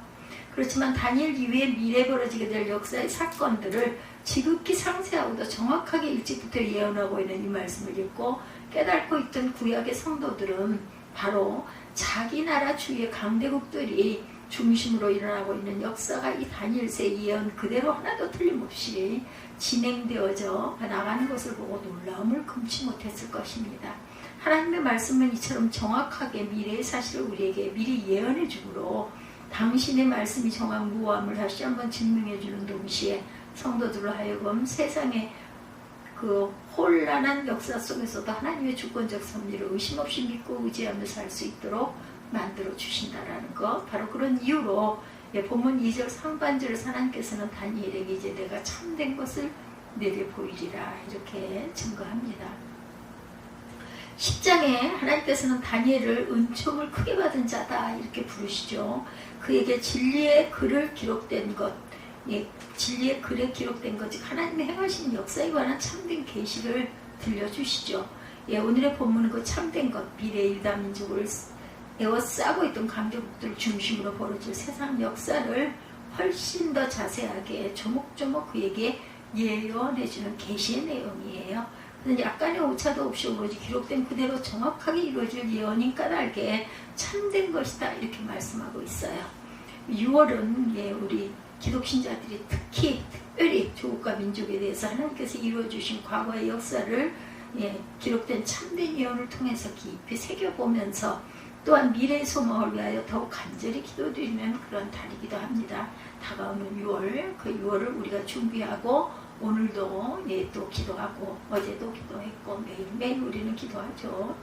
그렇지만 다니엘 이후에 미래에 벌어지게 될 역사의 사건들을 지극히 상세하고도 정확하게 일찍부터 예언하고 있는 이 말씀을 읽고 깨닫고 있던 구약의 성도들은 바로 자기 나라 주위의 강대국들이 중심으로 일어나고 있는 역사가 이 다니엘서의 예언 그대로 하나도 틀림없이 진행되어져 나가는 것을 보고 놀라움을 금치 못했을 것입니다. 하나님의 말씀은 이처럼 정확하게 미래의 사실을 우리에게 미리 예언해 주므로 당신의 말씀이 정확무함을 다시 한번 증명해 주는 동시에 성도들로 하여금 세상의 그 혼란한 역사 속에서도 하나님의 주권적 섭리를 의심 없이 믿고 의지하며 살 수 있도록 만들어 주신다라는 것. 바로 그런 이유로 본문 2절 상반절을 하나님께서는 다니엘에게 이제 내가 참된 것을 내게 보이리라 이렇게 증거합니다. 10장에 하나님께서는 다니엘을 은총을 크게 받은 자다 이렇게 부르시죠. 그에게 진리의 글을 기록된 것, 진리의 글에 기록된 것, 즉 하나님의 행하신 역사에 관한 참된 계시를 들려주시죠. 오늘의 본문은 그 참된 것, 미래 유다 민족을 에워싸고 있던 강대국들 중심으로 벌어질 세상 역사를 훨씬 더 자세하게 조목조목 그에게 예언해주는 계시의 내용이에요. 약간의 오차도 없이 오로지 기록된 그대로 정확하게 이루어질 예언인 까닭에 참된 것이다 이렇게 말씀하고 있어요. 6월은 우리 기독신자들이 특별히 조국과 민족에 대해서 하나님께서 이루어주신 과거의 역사를 기록된 참된 예언을 통해서 깊이 새겨보면서 또한 미래의 소망을 위하여 더욱 간절히 기도드리는 그런 달이기도 합니다. 다가오는 6월, 그 6월을 우리가 준비하고 오늘도 또 기도하고 어제도 기도했고 매일매일 우리는 기도하죠.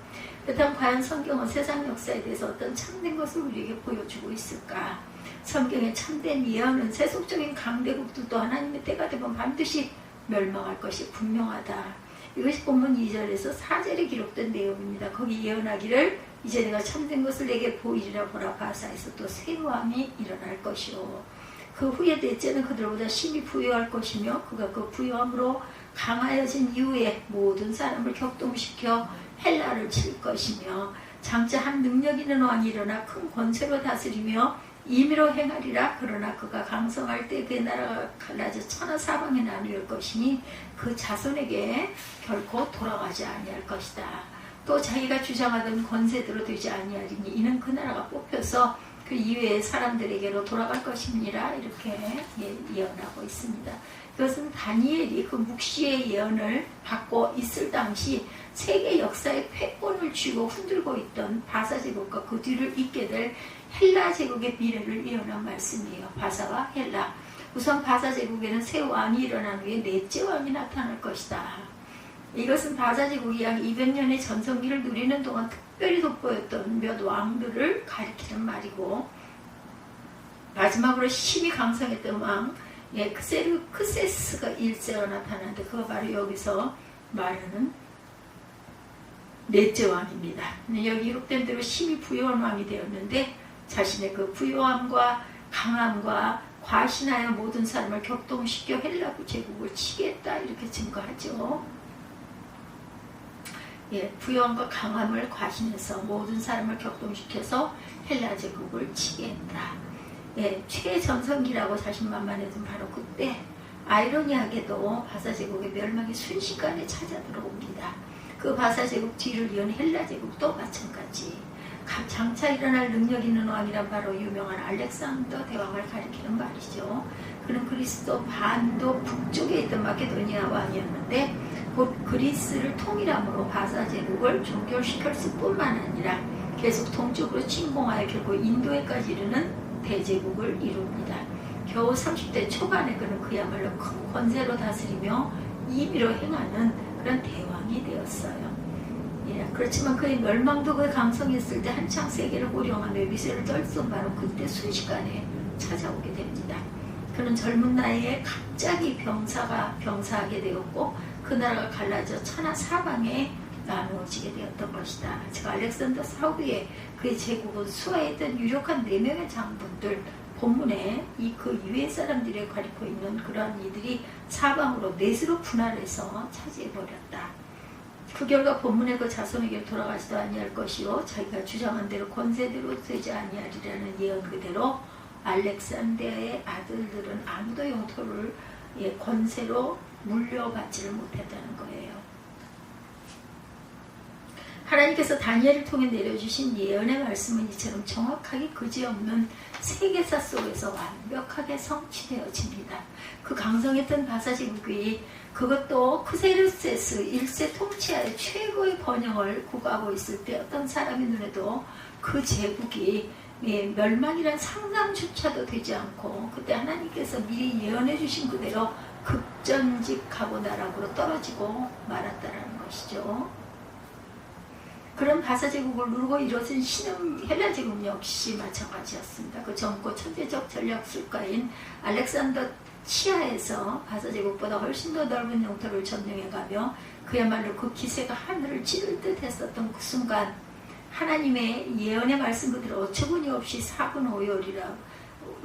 그렇다면 과연 성경은 세상 역사에 대해서 어떤 참된 것을 우리에게 보여주고 있을까? 성경의 참된 예언은 세속적인 강대국들도 하나님의 때가 되면 반드시 멸망할 것이 분명하다. 이것이 본문 2절에서 4절에 기록된 내용입니다. 거기 예언하기를 이제 내가 참된 것을 내게 보이리라 보라 바사에서 또 새 왕이 일어날 것이요. 그 후에 넷째는 그들보다 심히 부유할 것이며 그가 그 부유함으로 강하여진 이후에 모든 사람을 격동시켜 헬라를 칠 것이며 장차 한 능력 있는 왕이 일어나 큰 권세로 다스리며 임의로 행하리라. 그러나 그가 강성할 때 그의 나라가 갈라져 천하 사방에 나누일 것이니 그 자손에게 결코 돌아가지 아니할 것이다. 또 자기가 주장하던 권세대로 되지 아니하리니 이는 그 나라가 뽑혀서 그 이외의 사람들에게로 돌아갈 것입니다. 이렇게 예언하고 있습니다. 이것은 다니엘이 그 묵시의 예언을 받고 있을 당시 세계 역사의 패권을 쥐고 흔들고 있던 바사 제국과 그 뒤를 잇게 될 헬라 제국의 미래를 예언한 말씀이에요. 바사와 헬라. 우선 바사 제국에는 새 왕이 일어난 후에 넷째 왕이 나타날 것이다. 이것은 바사 제국이 약 200년의 전성기를 누리는 동안 특별히 돋보였던 몇 왕들을 가리키는 말이고, 마지막으로 힘이 강성했던 왕 크세스가 1세가 나타나는데 그거 바로 여기서 말하는 넷째 왕입니다. 여기 기록된 대로 힘이 부유한 왕이 되었는데 자신의 그 부유함과 강함과 과신하여 모든 사람을 격동시켜 헬라 제국을 치겠다 이렇게 증거하죠. 부유함과 강함을 과신해서 모든 사람을 격동시켜서 헬라 제국을 치겠다. 최전성기라고 자신만만해도 바로 그때 아이러니하게도 바사 제국의 멸망이 순식간에 찾아 들어옵니다. 그 바사 제국 뒤를 이은 헬라 제국도 마찬가지. 장차 일어날 능력 있는 왕이란 바로 유명한 알렉산더 대왕을 가리키는 말이죠. 그는 그리스도 반도 북쪽에 있던 마케도니아 왕이었는데 곧 그리스를 통일함으로 바사 제국을 종결시켰을 뿐만 아니라 계속 동쪽으로 침공하여 결국 인도에까지 이르는 대제국을 이룹니다. 겨우 30대 초반에 그는 그야말로 큰 권세로 다스리며 임의로 행하는 그런 대왕이 되었어요. 그렇지만 그의 멸망도 그 강성했을 때 한창 세계를 호령하며 위세를 떨던 바로 그때 순식간에 찾아오게 됩니다. 그는 젊은 나이에 갑자기 병사하게 되었고 그 나라가 갈라져 천하 사방에 나누어지게 되었던 것이다. 즉 알렉산더 사후에 그의 제국은 수하했던 유력한 4명의 장군들, 본문에 그 이외의 사람들이 가리고 있는 그러한 이들이 사방으로 넷으로 분할해서 차지해버렸다. 그 결과 본문의 그 자손에게 돌아가지도 아니할 것이요 자기가 주장한 대로 권세대로 되지 아니하리라는 예언 그대로 알렉산더의 아들들은 아무도 영토를 권세로 물려받지를 못했다는 거예요. 하나님께서 다니엘을 통해 내려주신 예언의 말씀은 이처럼 정확하게 그지없는 세계사 속에서 완벽하게 성취되어집니다. 그 강성했던 바사 제국이 그것도 크세르세스 1세 통치하에 최고의 번영을 구가하고 있을 때 어떤 사람의 눈에도 그 제국이 멸망이란 상상조차도 되지 않고 그때 하나님께서 미리 예언해 주신 그대로 급전직하고 나락으로 떨어지고 말았다라는 것이죠. 그런 바사제국을 누르고 이뤄진 신흥 헬라제국 역시 마찬가지였습니다. 그 젊고 천재적 전략술가인 알렉산더 치하에서 바사제국보다 훨씬 더 넓은 영토를 점령해가며 그야말로 그 기세가 하늘을 찌를 듯 했었던 그 순간 하나님의 예언의 말씀 그대로 어처구니 없이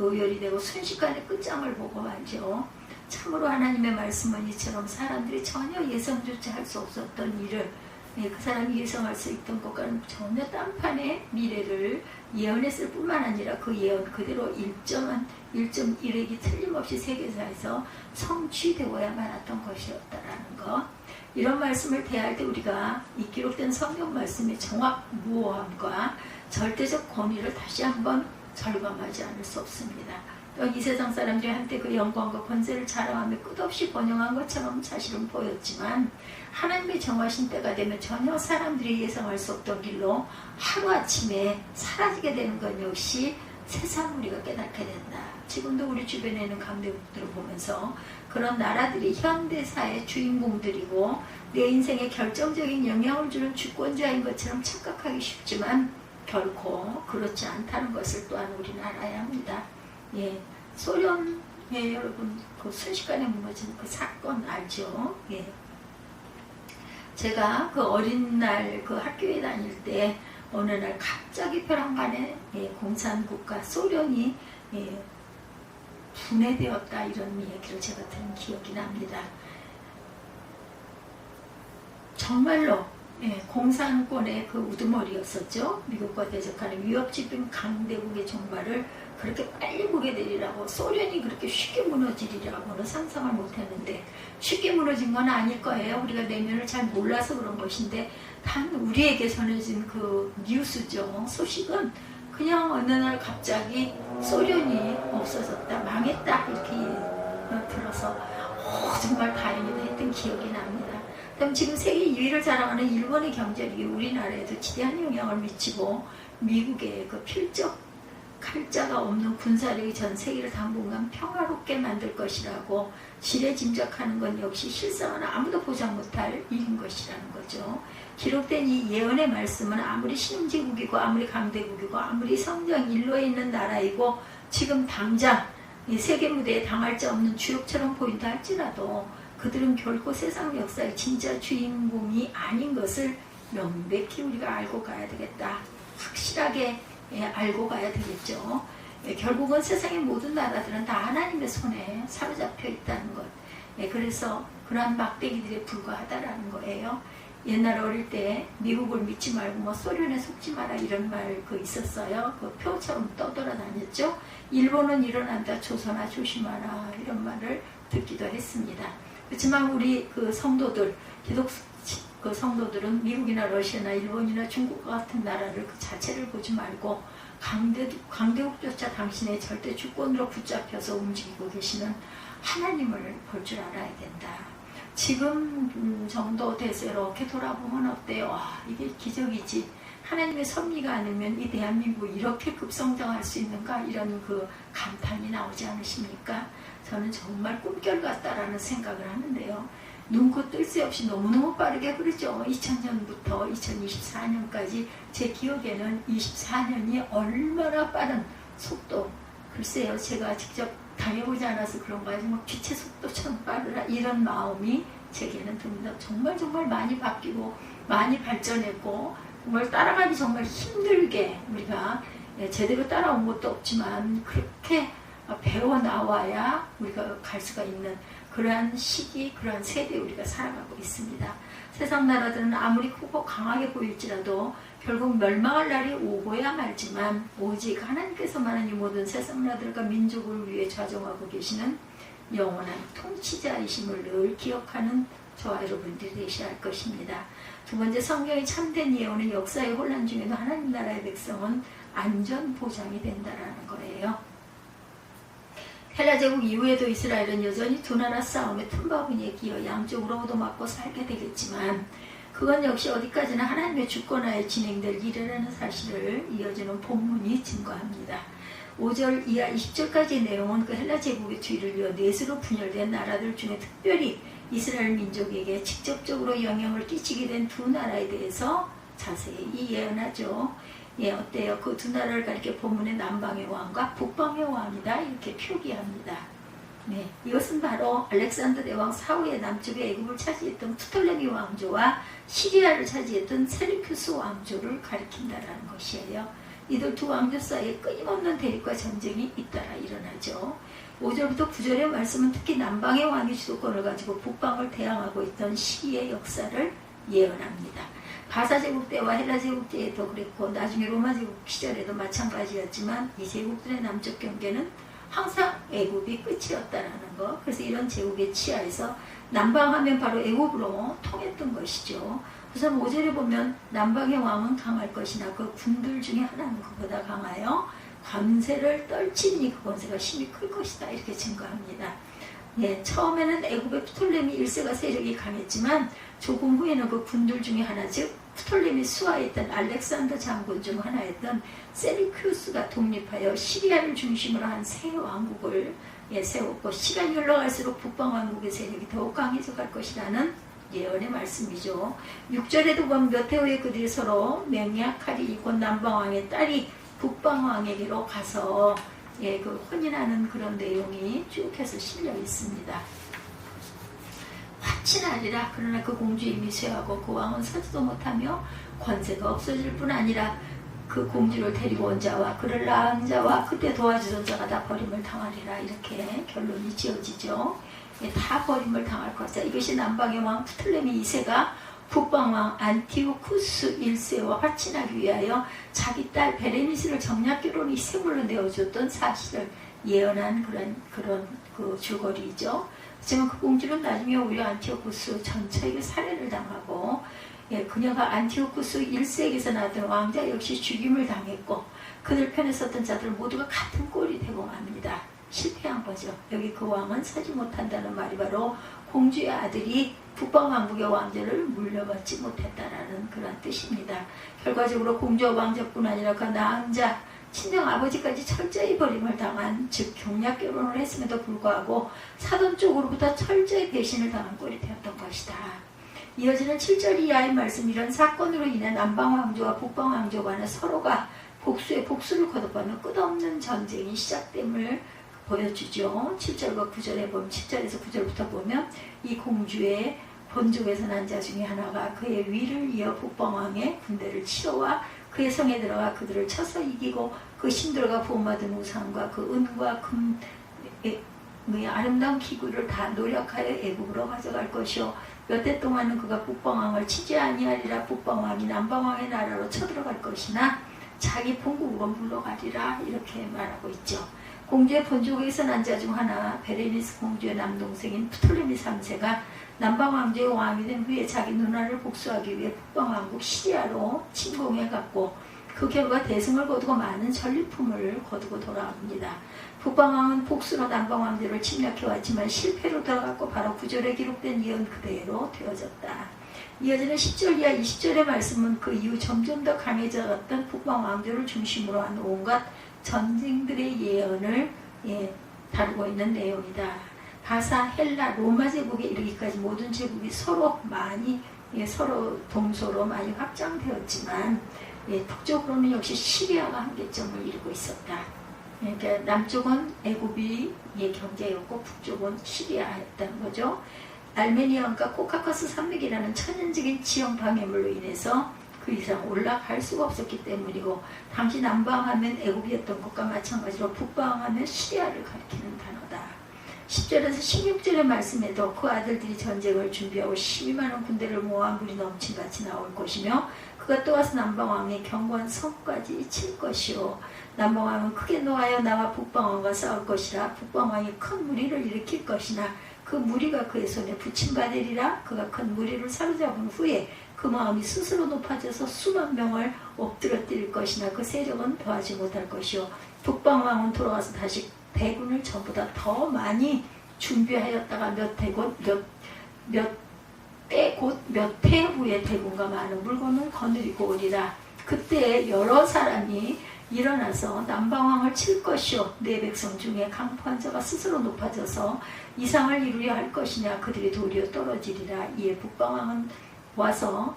오열이 되고 순식간에 끝장을 보고 말죠. 참으로 하나님의 말씀은 이처럼 사람들이 전혀 예상조차 할 수 없었던 일을 그 사람이 예상할 수 있던 것과는 전혀 딴판의 미래를 예언했을 뿐만 아니라 그 예언 그대로 1.1획이 틀림없이 세계사에서 성취되어야 말았던 것이었다라는 것. 이런 말씀을 대할 때 우리가 이 기록된 성경 말씀의 정확무호함과 절대적 권위를 다시 한번 절감하지 않을 수 없습니다. 또 이 세상 사람들이 한때 그 영광과 권세를 자랑하며 끝없이 번영한 것처럼 사실은 보였지만 하나님의 정하신 때가 되면 전혀 사람들이 예상할 수 없던 길로 하루아침에 사라지게 되는 것 역시 세상 우리가 깨닫게 된다. 지금도 우리 주변에 있는 강대국들을 보면서 그런 나라들이 현대사의 주인공들이고 내 인생에 결정적인 영향을 주는 주권자인 것처럼 착각하기 쉽지만 결코 그렇지 않다는 것을 또한 우리는 알아야 합니다. 예, 소련에 여러분 그 순식간에 무너진 그 사건 알죠? 예. 제가 그 어린 날 그 학교에 다닐 때 어느 날 갑자기 벼랑간에 공산국가 소련이 분해되었다 이런 얘기를 제가 들은 기억이 납니다. 정말로 공산권의 그 우두머리였었죠. 미국과 대적하는 위협적인 강대국의 종말을 그렇게 빨리 보게 되리라고 소련이 그렇게 쉽게 무너지리라고는 상상을 못했는데 쉽게 무너진 건 아닐 거예요. 우리가 내면을 잘 몰라서 그런 것인데 단 우리에게 전해진 그 뉴스죠. 소식은 그냥 어느 날 갑자기 소련이 없어졌다 망했다 이렇게 들어서 정말 다행이다 했던 기억이 납니다. 그럼 지금 세계 2위를 자랑하는 일본의 경제력이 우리나라에도 지대한 영향을 미치고 미국의 그 필적 칼자가 없는 군사력이 전 세계를 당분간 평화롭게 만들 것이라고 지레짐작하는 건 역시 실상은 아무도 보장 못할 일인 것이라는 거죠. 기록된 이 예언의 말씀은 아무리 신흥제국이고 아무리 강대국이고 아무리 성장 일로에 있는 나라이고 지금 당장 이 세계 무대에 당할 자 없는 주역처럼 보인다 할지라도 그들은 결코 세상 역사의 진짜 주인공이 아닌 것을 명백히 우리가 알고 가야 되겠다. 확실하게 알고 가야 되겠죠. 결국은 세상의 모든 나라들은 다 하나님의 손에 사로잡혀 있다는 것. 그래서 그러한 막대기들에 불과하다라는 거예요. 옛날 어릴 때 미국을 믿지 말고 뭐 소련에 속지 마라 이런 말 그 있었어요. 그 표처럼 떠돌아다녔죠. 일본은 일어난다 조선아 조심하라 이런 말을 듣기도 했습니다. 그렇지만 우리 그 성도들 기독 그 성도들은 미국이나 러시아나 일본이나 중국과 같은 나라를 그 자체를 보지 말고 강대국조차 당신의 절대 주권으로 붙잡혀서 움직이고 계시는 하나님을 볼 줄 알아야 된다. 지금 정도 돼서 이렇게 돌아보면 어때요? 와, 이게 기적이지. 하나님의 섭리가 아니면 이 대한민국이 이렇게 급성장할 수 있는가? 이런 그 감탄이 나오지 않으십니까? 저는 정말 꿈결 같다라는 생각을 하는데요. 눈코 뜰 새 없이 너무너무 빠르게 흐르죠. 2000년부터 2024년까지 제 기억에는 24년이 얼마나 빠른 속도. 글쎄요, 제가 직접 다녀보지 않아서 그런가 하지만 빛의 속도처럼 빠르라 이런 마음이 제게는 듭니다. 정말 많이 바뀌고 많이 발전했고 정말 따라가기 정말 힘들게 우리가 제대로 따라온 것도 없지만 그렇게 배워 나와야 우리가 갈 수가 있는 그러한 시기, 그러한 세대에 우리가 살아가고 있습니다. 세상 나라들은 아무리 크고 강하게 보일지라도 결국 멸망할 날이 오고야 말지만 오직 하나님께서만은 이 모든 세상 나라들과 민족을 위해 좌정하고 계시는 영원한 통치자이심을 늘 기억하는 저와 여러분들이 되셔야 할 것입니다. 두 번째, 성경의 참된 예언은 역사의 혼란 중에도 하나님 나라의 백성은 안전 보장이 된다라는 거예요. 헬라 제국 이후에도 이스라엘은 여전히 두 나라 싸움에 틈바구니에 끼어 양쪽으로 얻어맞고 살게 되겠지만 그건 역시 어디까지나 하나님의 주권하에 진행될 일이라는 사실을 이어지는 본문이 증거합니다. 5절 이하 20절까지의 내용은 그 헬라 제국의 뒤를 이어 넷으로 분열된 나라들 중에 특별히 이스라엘 민족에게 직접적으로 영향을 끼치게 된 두 나라에 대해서 자세히 예언하죠. 예, 어때요? 그 두 나라를 가리켜 본문의 남방의 왕과 북방의 왕이다 이렇게 표기합니다. 네, 이것은 바로 알렉산더 대왕 사후에 남쪽의 애굽을 차지했던 프톨레미 왕조와 시리아를 차지했던 셀루큐스 왕조를 가리킨다라는 것이에요. 이들 두 왕조 사이에 끊임없는 대립과 전쟁이 잇따라 일어나죠. 5절부터 9절의 말씀은 특히 남방의 왕이 주도권을 가지고 북방을 대항하고 있던 시기의 역사를 예언합니다. 바사 제국 때와 헬라 제국 때에도 그랬고 나중에 로마 제국 시절에도 마찬가지였지만 이 제국들의 남쪽 경계는 항상 애굽이 끝이었다라는 거. 그래서 이런 제국의 치하에서 남방하면 바로 애굽으로 통했던 것이죠. 우선 5절에 보면 남방의 왕은 강할 것이나 그 군들 중에 하나는 그보다 강하여 권세를 떨치니 그 권세가 힘이 클 것이다 이렇게 증거합니다. 예, 처음에는 애굽의 프톨레미 1세가 세력이 강했지만 조금 후에는 그 군들 중에 하나 즉 프톨레미 수하에 있던 알렉산더 장군 중 하나였던 셀루큐스가 독립하여 시리아를 중심으로 한 새 왕국을 세웠고 시간이 흘러갈수록 북방 왕국의 세력이 더욱 강해져 갈 것이라는 예언의 말씀이죠. 6절에도 보면 몇 해 후에 그들이 서로 맹야칼이 곧 남방왕의 딸이 북방왕에게로 가서 그 혼인하는 그런 내용이 쭉 해서 실려 있습니다. 화친하리라. 그러나 그 공주 이미 쇠하고 그 왕은 서지도 못하며 권세가 없어질 뿐 아니라 그 공주를 데리고 온 자와 그를 낳은 자와 그때 도와주던 자가 다 버림을 당하리라. 이렇게 결론이 지어지죠. 다 버림을 당할 것이다. 이것이 남방의 왕 프톨레미 2세가 북방왕 안티오쿠스 1세와 화친하기 위하여 자기 딸 베레니스를 정략결혼 이세물로 내어줬던 사실을 예언한 그런 그 줄거리죠. 하지만 그 공주는 나중에 오히려 안티오쿠스 전처에게 살해를 당하고 그녀가 안티오쿠스 1세에게서 낳았던 왕자 역시 죽임을 당했고 그들 편에 섰던 자들 모두가 같은 꼴이 되고 맙니다. 실패한 거죠. 여기 그 왕은 서지 못한다는 말이 바로 공주의 아들이 북방왕국의 왕자를 물려받지 못했다라는 그런 뜻입니다. 결과적으로 공주와 왕자뿐 아니라 그 낳은 자 친정 아버지까지 철저히 버림을 당한 즉 경략결혼을 했음에도 불구하고 사돈 쪽으로부터 철저히 배신을 당한 꼴이 되었던 것이다. 이어지는 7절 이하의 말씀 이런 사건으로 인해 남방왕조와 북방왕조 간에 서로가 복수에 복수를 거듭하는 끝없는 전쟁이 시작됨을 보여주죠. 7절과 9절에 보면 7절에서 9절부터 보면 이 공주의 본족에서 난 자 중에 하나가 그의 위를 이어 북방왕의 군대를 치러와 그의 성에 들어가 그들을 쳐서 이기고 그 신들과 부음받은 우상과 그 은과 금의 아름다운 기구를 다 노력하여 애국으로 가져갈 것이요 몇 해 동안은 그가 북방왕을 치지 아니하리라. 북방왕이 남방왕의 나라로 쳐들어갈 것이나 자기 본국으로 물러가리라. 이렇게 말하고 있죠. 공주의 본족에서 난 자 중 하나 베레니스 공주의 남동생인 프톨레미 3세가 남방왕조의 왕이 된 후에 자기 누나를 복수하기 위해 북방왕국 시리아로 침공해갔고 그 결과 대승을 거두고 많은 전리품을 거두고 돌아옵니다. 북방왕은 복수로 남방왕조를 침략해왔지만 실패로 돌아갔고 바로 9절에 기록된 예언 그대로 되어졌다. 이어지는 10절 이하 20절의 말씀은 그 이후 점점 더 강해져갔던 북방왕조를 중심으로 한 온갖 전쟁들의 예언을 다루고 있는 내용이다. 바사, 헬라, 로마 제국에 이르기까지 모든 제국이 서로 서로 동서로 많이 확장되었지만 북쪽으로는 역시 시리아가 한계점을 이루고 있었다. 그러니까 남쪽은 애굽이 경제였고 북쪽은 시리아였다는 거죠. 알메니아가 코카카스 산맥이라는 천연적인 지형 방해물로 인해서 그 이상 올라갈 수가 없었기 때문이고 당시 남방하면 애굽이었던 것과 마찬가지로 북방하면 시리아를 가리키는 단어다. 10절에서 16절의 말씀에도 그 아들들이 전쟁을 준비하고 12만원 군대를 모아 물이 넘친같이 나올 것이며 그가 또 와서 남방왕의 견고한 성까지 칠 것이요 남방왕은 크게 노하여 나와 북방왕과 싸울 것이라. 북방왕이 큰 무리를 일으킬 것이나 그 무리가 그의 손에 붙임받으리라. 그가 큰 무리를 사로잡은 후에 그 마음이 스스로 높아져서 수만 명을 엎드러뜨릴 것이나 그 세력은 더하지 못할 것이요 북방왕은 돌아와서 다시 대군을 전보다 더 많이 준비하였다가 몇 해 후에 대군과 많은 물건을 거느리고 오리라. 그때 여러 사람이 일어나서 남방왕을 칠 것이요 내 백성 중에 강포한 자가 스스로 높아져서 이상을 이루려 할 것이냐 그들이 도리어 떨어지리라. 이에 북방왕은 와서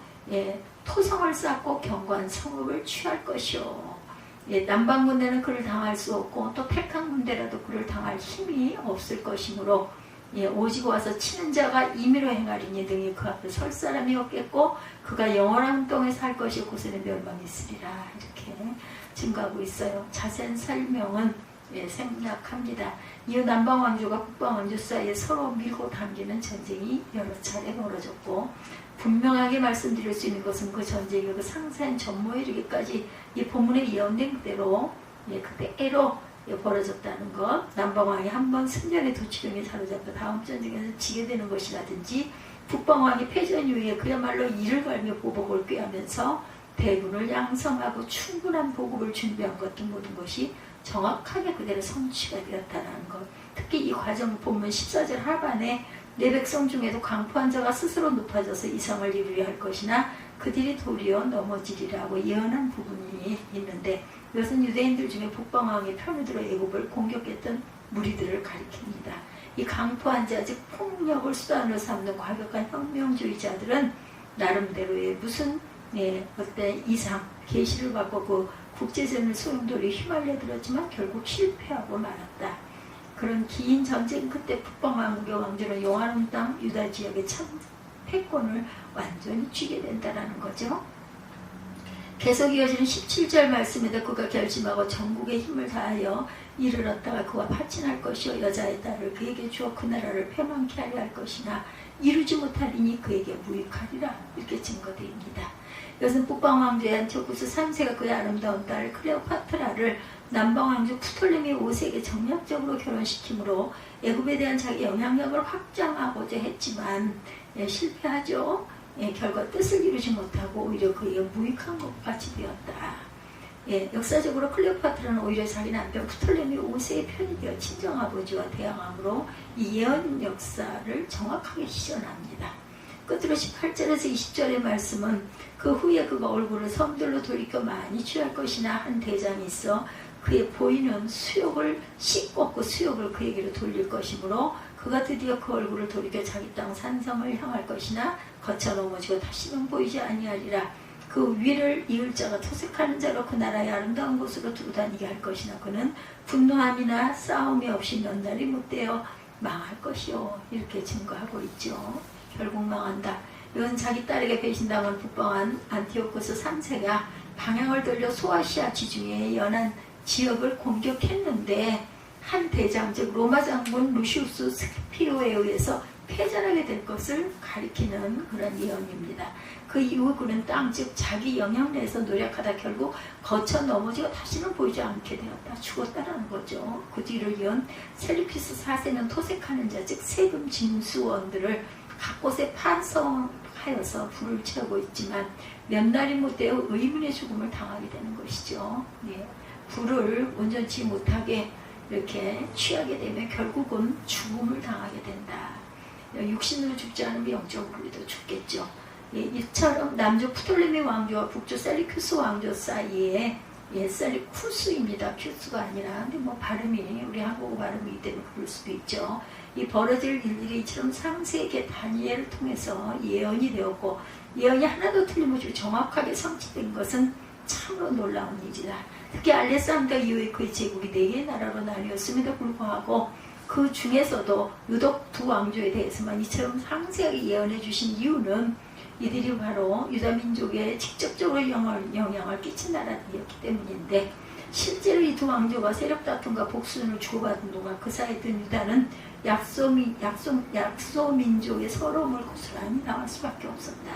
토성을 쌓고 견고한 성읍을 취할 것이요. 남방 군대는 그를 당할 수 없고 또 택한 군대라도 그를 당할 힘이 없을 것이므로 오직 와서 치는 자가 임의로 행하리니 등이 그 앞에 설 사람이 없겠고 그가 영원한 땅에 살 것이 곳에는 멸망이 있으리라. 이렇게 증가하고 있어요. 자세한 설명은 생략합니다. 이후 남방 왕조가 북방 왕조 사이에 서로 밀고 당기는 전쟁이 여러 차례 벌어졌고 분명하게 말씀드릴 수 있는 것은 그 전쟁이 그 상세한 전모에 이르기까지 이 본문에 예언된 그대로 그대로 벌어졌다는 것. 남방왕이 한번 승전의 도치령에 사로잡혀 다음 전쟁에서 지게 되는 것이라든지 북방왕이 패전 이후에 그야말로 이를 갈며 보복을 꾀하면서 대군을 양성하고 충분한 보급을 준비한 것 등 모든 것이 정확하게 그대로 성취가 되었다는 것. 특히 이 과정 본문 14절 하반에 내 백성 중에도 강포한 자가 스스로 높아져서 이상을 이루려 할 것이나 그들이 도리어 넘어지리라고 예언한 부분이 있는데 이것은 유대인들 중에 북방왕의 편을 들어 애굽을 공격했던 무리들을 가리킵니다. 이 강포한 자, 즉 폭력을 수단으로 삼는 과격한 혁명주의자들은 나름대로의 무슨 어떤 이상, 계시를 받고 그 국제전을 소용돌이 휘말려들었지만 결국 실패하고 말았다. 그런 긴 전쟁 끝에 북방왕국의 왕조는 영화로운 땅 유다 지역의 참 패권을 완전히 쥐게 된다는 거죠. 계속 이어지는 17절 말씀에도 그가 결심하고 전국의 힘을 다하여 이를 얻다가 그와 파친할 것이요 여자의 딸을 그에게 주어 그 나라를 패망케 하려 할 것이나 이루지 못하리니 그에게 무익하리라. 이렇게 증거됩니다. 이것은 북방왕조의 안티오쿠스 3세가 그의 아름다운 딸 클레오파트라를 남방왕조 프톨레미 5세에게 정략적으로 결혼시키므로 애굽에 대한 자기 영향력을 확장하고자 했지만 실패하죠. 결과 뜻을 이루지 못하고 오히려 그에게 무익한 것 같이 되었다. 역사적으로 클레오파트라는 오히려 자기 남편 프톨레미 5세의 편이 되어 친정아버지와 대항함으로 이 예언 역사를 정확하게 시전합니다. 끝으로 18절에서 20절의 말씀은 그 후에 그가 얼굴을 섬들로 돌이켜 많이 취할 것이나 한 대장이 있어 그의 보이는 수욕을 씻고 그 수욕을 그에게로 돌릴 것이므로 그가 드디어 그 얼굴을 돌이켜 자기 땅 산성을 향할 것이나 거쳐 넘어지고 다시는 보이지 아니하리라. 그 위를 이을 자가 토색하는 자로 그 나라의 아름다운 곳으로 두고 다니게 할 것이나 그는 분노함이나 싸움이 없이 넌날이 못되어 망할 것이요. 이렇게 증거하고 있죠. 결국 망한다. 이건 자기 딸에게 배신당한 북방한 안티오코스 3세가 방향을 돌려 소아시아 지중해의 연안 지역을 공격했는데 한 대장 즉 로마 장군 루시우스 스피오에 의해서 패전하게 될 것을 가리키는 그런 예언입니다. 그 이후 그는 땅 즉 자기 영향 내에서 노력하다 결국 거쳐 넘어지고 다시는 보이지 않게 되었다. 죽었다라는 거죠. 그 뒤를 이은 셀루키스 4세는 토색하는 자 즉 세금 징수원들을 각곳에 파송하여서 불을 채우고 있지만 몇 날이 못되어 의문의 죽음을 당하게 되는 것이죠. 불을 온전치 못하게 이렇게 취하게 되면 결국은 죽음을 당하게 된다. 육신으로 죽지 않으면 영적으로 우리도 죽겠죠. 이처럼 남조 프톨레미 왕조와 북조 셀리쿠스 왕조 사이에 셀리쿠스입니다. 큐스가 아니라 근데 뭐 발음이 우리 한국어 발음이기 때문에 그럴 수도 있죠. 이 벌어질 일들이 이처럼 상세하게 다니엘을 통해서 예언이 되었고 예언이 하나도 틀림없이 정확하게 성취된 것은 참으로 놀라운 일이다. 특히 알렉산더 이후에 그의 제국이 4개의 나라로 나뉘었음에도 불구하고 그 중에서도 유독 두 왕조에 대해서만 이처럼 상세하게 예언해 주신 이유는 이들이 바로 유다민족에 직접적으로 영향을 끼친 나라들이었기 때문인데 실제로 이 두 왕조가 세력 다툼과 복순을 주고받은 동안 그 사이에 든 유다는 약소민족의 서러움을 고스란히 당할 수밖에 없었다.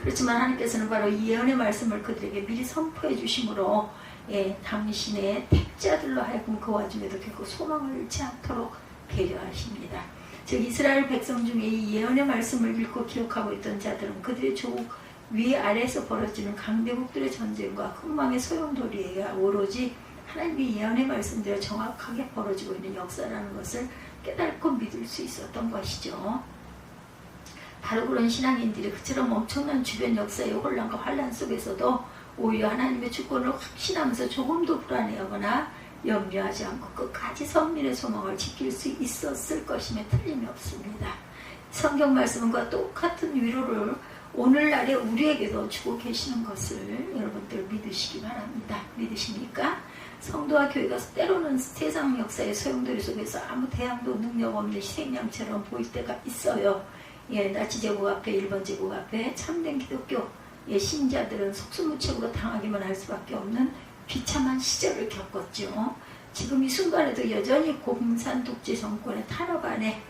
그렇지만 하나님께서는 바로 이 예언의 말씀을 그들에게 미리 선포해 주심으로 당신의 택자들로 하여금 그 와중에도 결코 소망을 잃지 않도록 배려하십니다. 즉 이스라엘 백성 중에 이 예언의 말씀을 읽고 기억하고 있던 자들은 그들의 조국 위아래에서 벌어지는 강대국들의 전쟁과 흥망의 소용돌이에 오로지 하나님의 예언의 말씀대로 정확하게 벌어지고 있는 역사라는 것을 깨닫고 믿을 수 있었던 것이죠. 바로 그런 신앙인들이 그처럼 엄청난 주변 역사의 혼란과 환란 속에서도 오히려 하나님의 주권을 확신하면서 조금도 불안해하거나 염려하지 않고 끝까지 선민의 소망을 지킬 수 있었을 것임에 틀림이 없습니다. 성경 말씀과 똑같은 위로를 오늘날에 우리에게도 주고 계시는 것을 여러분들 믿으시기 바랍니다. 믿으십니까? 성도와 교회가 때로는 세상 역사의 소용돌이 속에서 아무 대항도 능력 없는 희생양처럼 보일 때가 있어요. 나치 제국 앞에, 일본 제국 앞에 참된 기독교 신자들은 속수무책으로 당하기만 할 수밖에 없는 비참한 시절을 겪었죠. 지금 이 순간에도 여전히 공산 독재 정권의 탄압 안에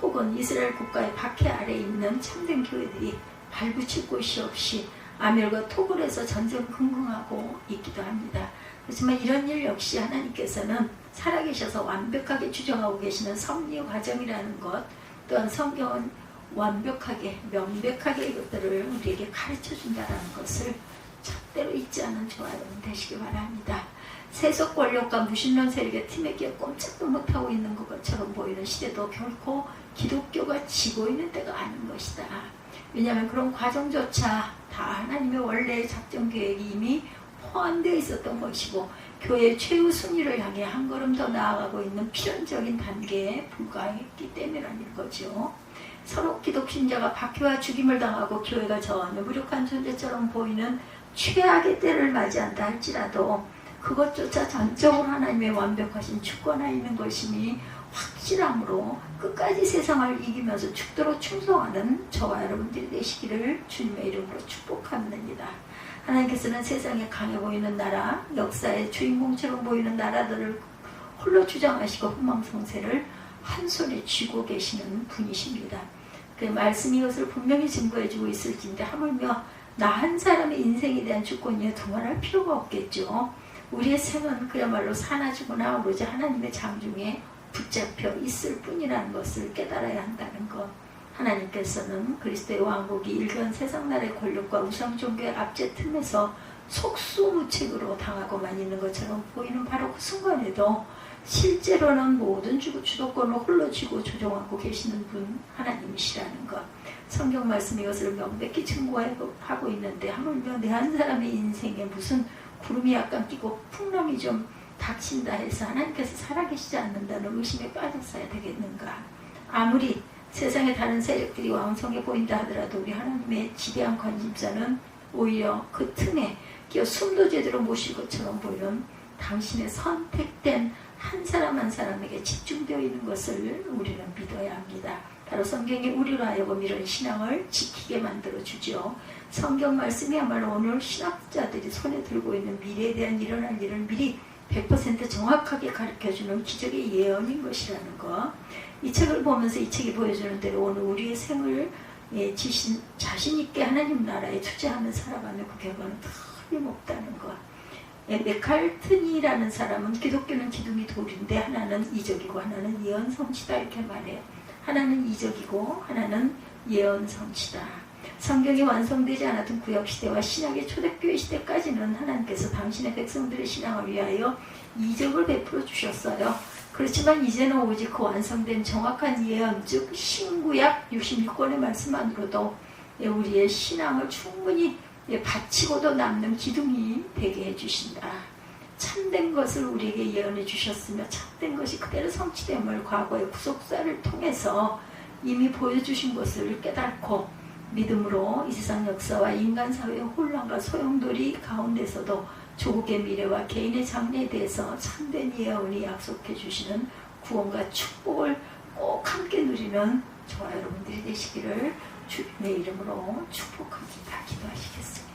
혹은 이스라엘 국가의 박해 아래 있는 참된 교회들이 발붙일 곳이 없이 아멜과 토굴에서 전전긍긍하고 있기도 합니다. 그렇지만 이런 일 역시 하나님께서는 살아계셔서 완벽하게 주정하고 계시는 섭리 과정이라는 것, 또한 성경은 완벽하게 명백하게 이것들을 우리에게 가르쳐준다는 것을 절대로 잊지 않은 저와 여러분 되시기 바랍니다. 세속 권력과 무신론 세력의 팀에 끼어 꼼짝도 못하고 있는 것처럼 보이는 시대도 결코 기독교가 지고 있는 때가 아닌 것이다. 왜냐하면 그런 과정조차 다 하나님의 원래의 작전 계획이 이미 포함되어 있었던 것이고 교회의 최후 순위를 향해 한 걸음 더 나아가고 있는 필연적인 단계에 불과했기 때문이라는 거죠. 서로 기독신자가 박해와 죽임을 당하고 교회가 전혀 무력한 존재처럼 보이는 최악의 때를 맞이한다 할지라도 그것조차 전적으로 하나님의 완벽하신 주권 안에 있는 것이니 확실함으로 끝까지 세상을 이기면서 죽도록 충성하는 저와 여러분들이 되시기를 주님의 이름으로 축복합니다. 하나님께서는 세상에 강해 보이는 나라, 역사의 주인공처럼 보이는 나라들을 홀로 주장하시고 흥망성쇠를 한 손에 쥐고 계시는 분이십니다. 그 말씀이 이것을 분명히 증거해주고 있을진데 하물며 나 한 사람의 인생에 대한 주권이여 두말할 필요가 없겠죠. 우리의 생은 그야말로 사나 죽으나 오로지 하나님의 장중에 붙잡혀 있을 뿐이라는 것을 깨달아야 한다는 것. 하나님께서는 그리스도의 왕국이 일견 세상나라의 권력과 우상 종교의 압제 틈에서 속수무책으로 당하고만 있는 것처럼 보이는 바로 그 순간에도 실제로는 모든 주도권을 홀로 쥐고 조종하고 계시는 분 하나님이시라는 것. 성경 말씀이 이것을 명백히 증거하고 있는데 하물며 내 한 사람의 인생에 무슨 구름이 약간 끼고 풍랑이 좀 닥친다 해서 하나님께서 살아계시지 않는다는 의심에 빠졌어야 되겠는가. 아무리 세상의 다른 세력들이 왕성해 보인다 하더라도 우리 하나님의 지대한 관심사는 오히려 그 틈에 끼어 숨도 제대로 못 쉴 것처럼 보이는 당신의 선택된 한 사람 한 사람에게 집중되어 있는 것을 우리는 믿어야 합니다. 바로 성경이 우리로 하여금 이런 신앙을 지키게 만들어주죠. 성경 말씀이야말로 오늘 신학자들이 손에 들고 있는 미래에 대한 일어날 일을 미리 100% 정확하게 가르쳐주는 기적의 예언인 것이라는 것. 이 책을 보면서 이 책이 보여주는 대로 오늘 우리의 생을 자신있게 하나님 나라에 투자하며 살아가면 그 결과는 틀림없다는 것. 메칼튼이라는 사람은 기독교는 기둥이 돌인데 하나는 이적이고 하나는 예언성취다 이렇게 말해요. 하나는 이적이고 하나는 예언성취다. 성경이 완성되지 않았던 구약시대와 신약의 초대교회 시대까지는 하나님께서 당신의 백성들의 신앙을 위하여 이적을 베풀어 주셨어요. 그렇지만 이제는 오직 그 완성된 정확한 예언, 즉 신구약 66권의 말씀만으로도 우리의 신앙을 충분히 바치고도 남는 기둥이 되게 해주신다. 참된 것을 우리에게 예언해 주셨으며 참된 것이 그대로 성취됨을 과거의 구속사를 통해서 이미 보여주신 것을 깨닫고 믿음으로 이 세상 역사와 인간 사회의 혼란과 소용돌이 가운데서도 조국의 미래와 개인의 장래에 대해서 참된 예언이 약속해 주시는 구원과 축복을 꼭 함께 누리는 저와 여러분들이 되시기를 주님의 이름으로 축복합니다. 기도하시겠습니다.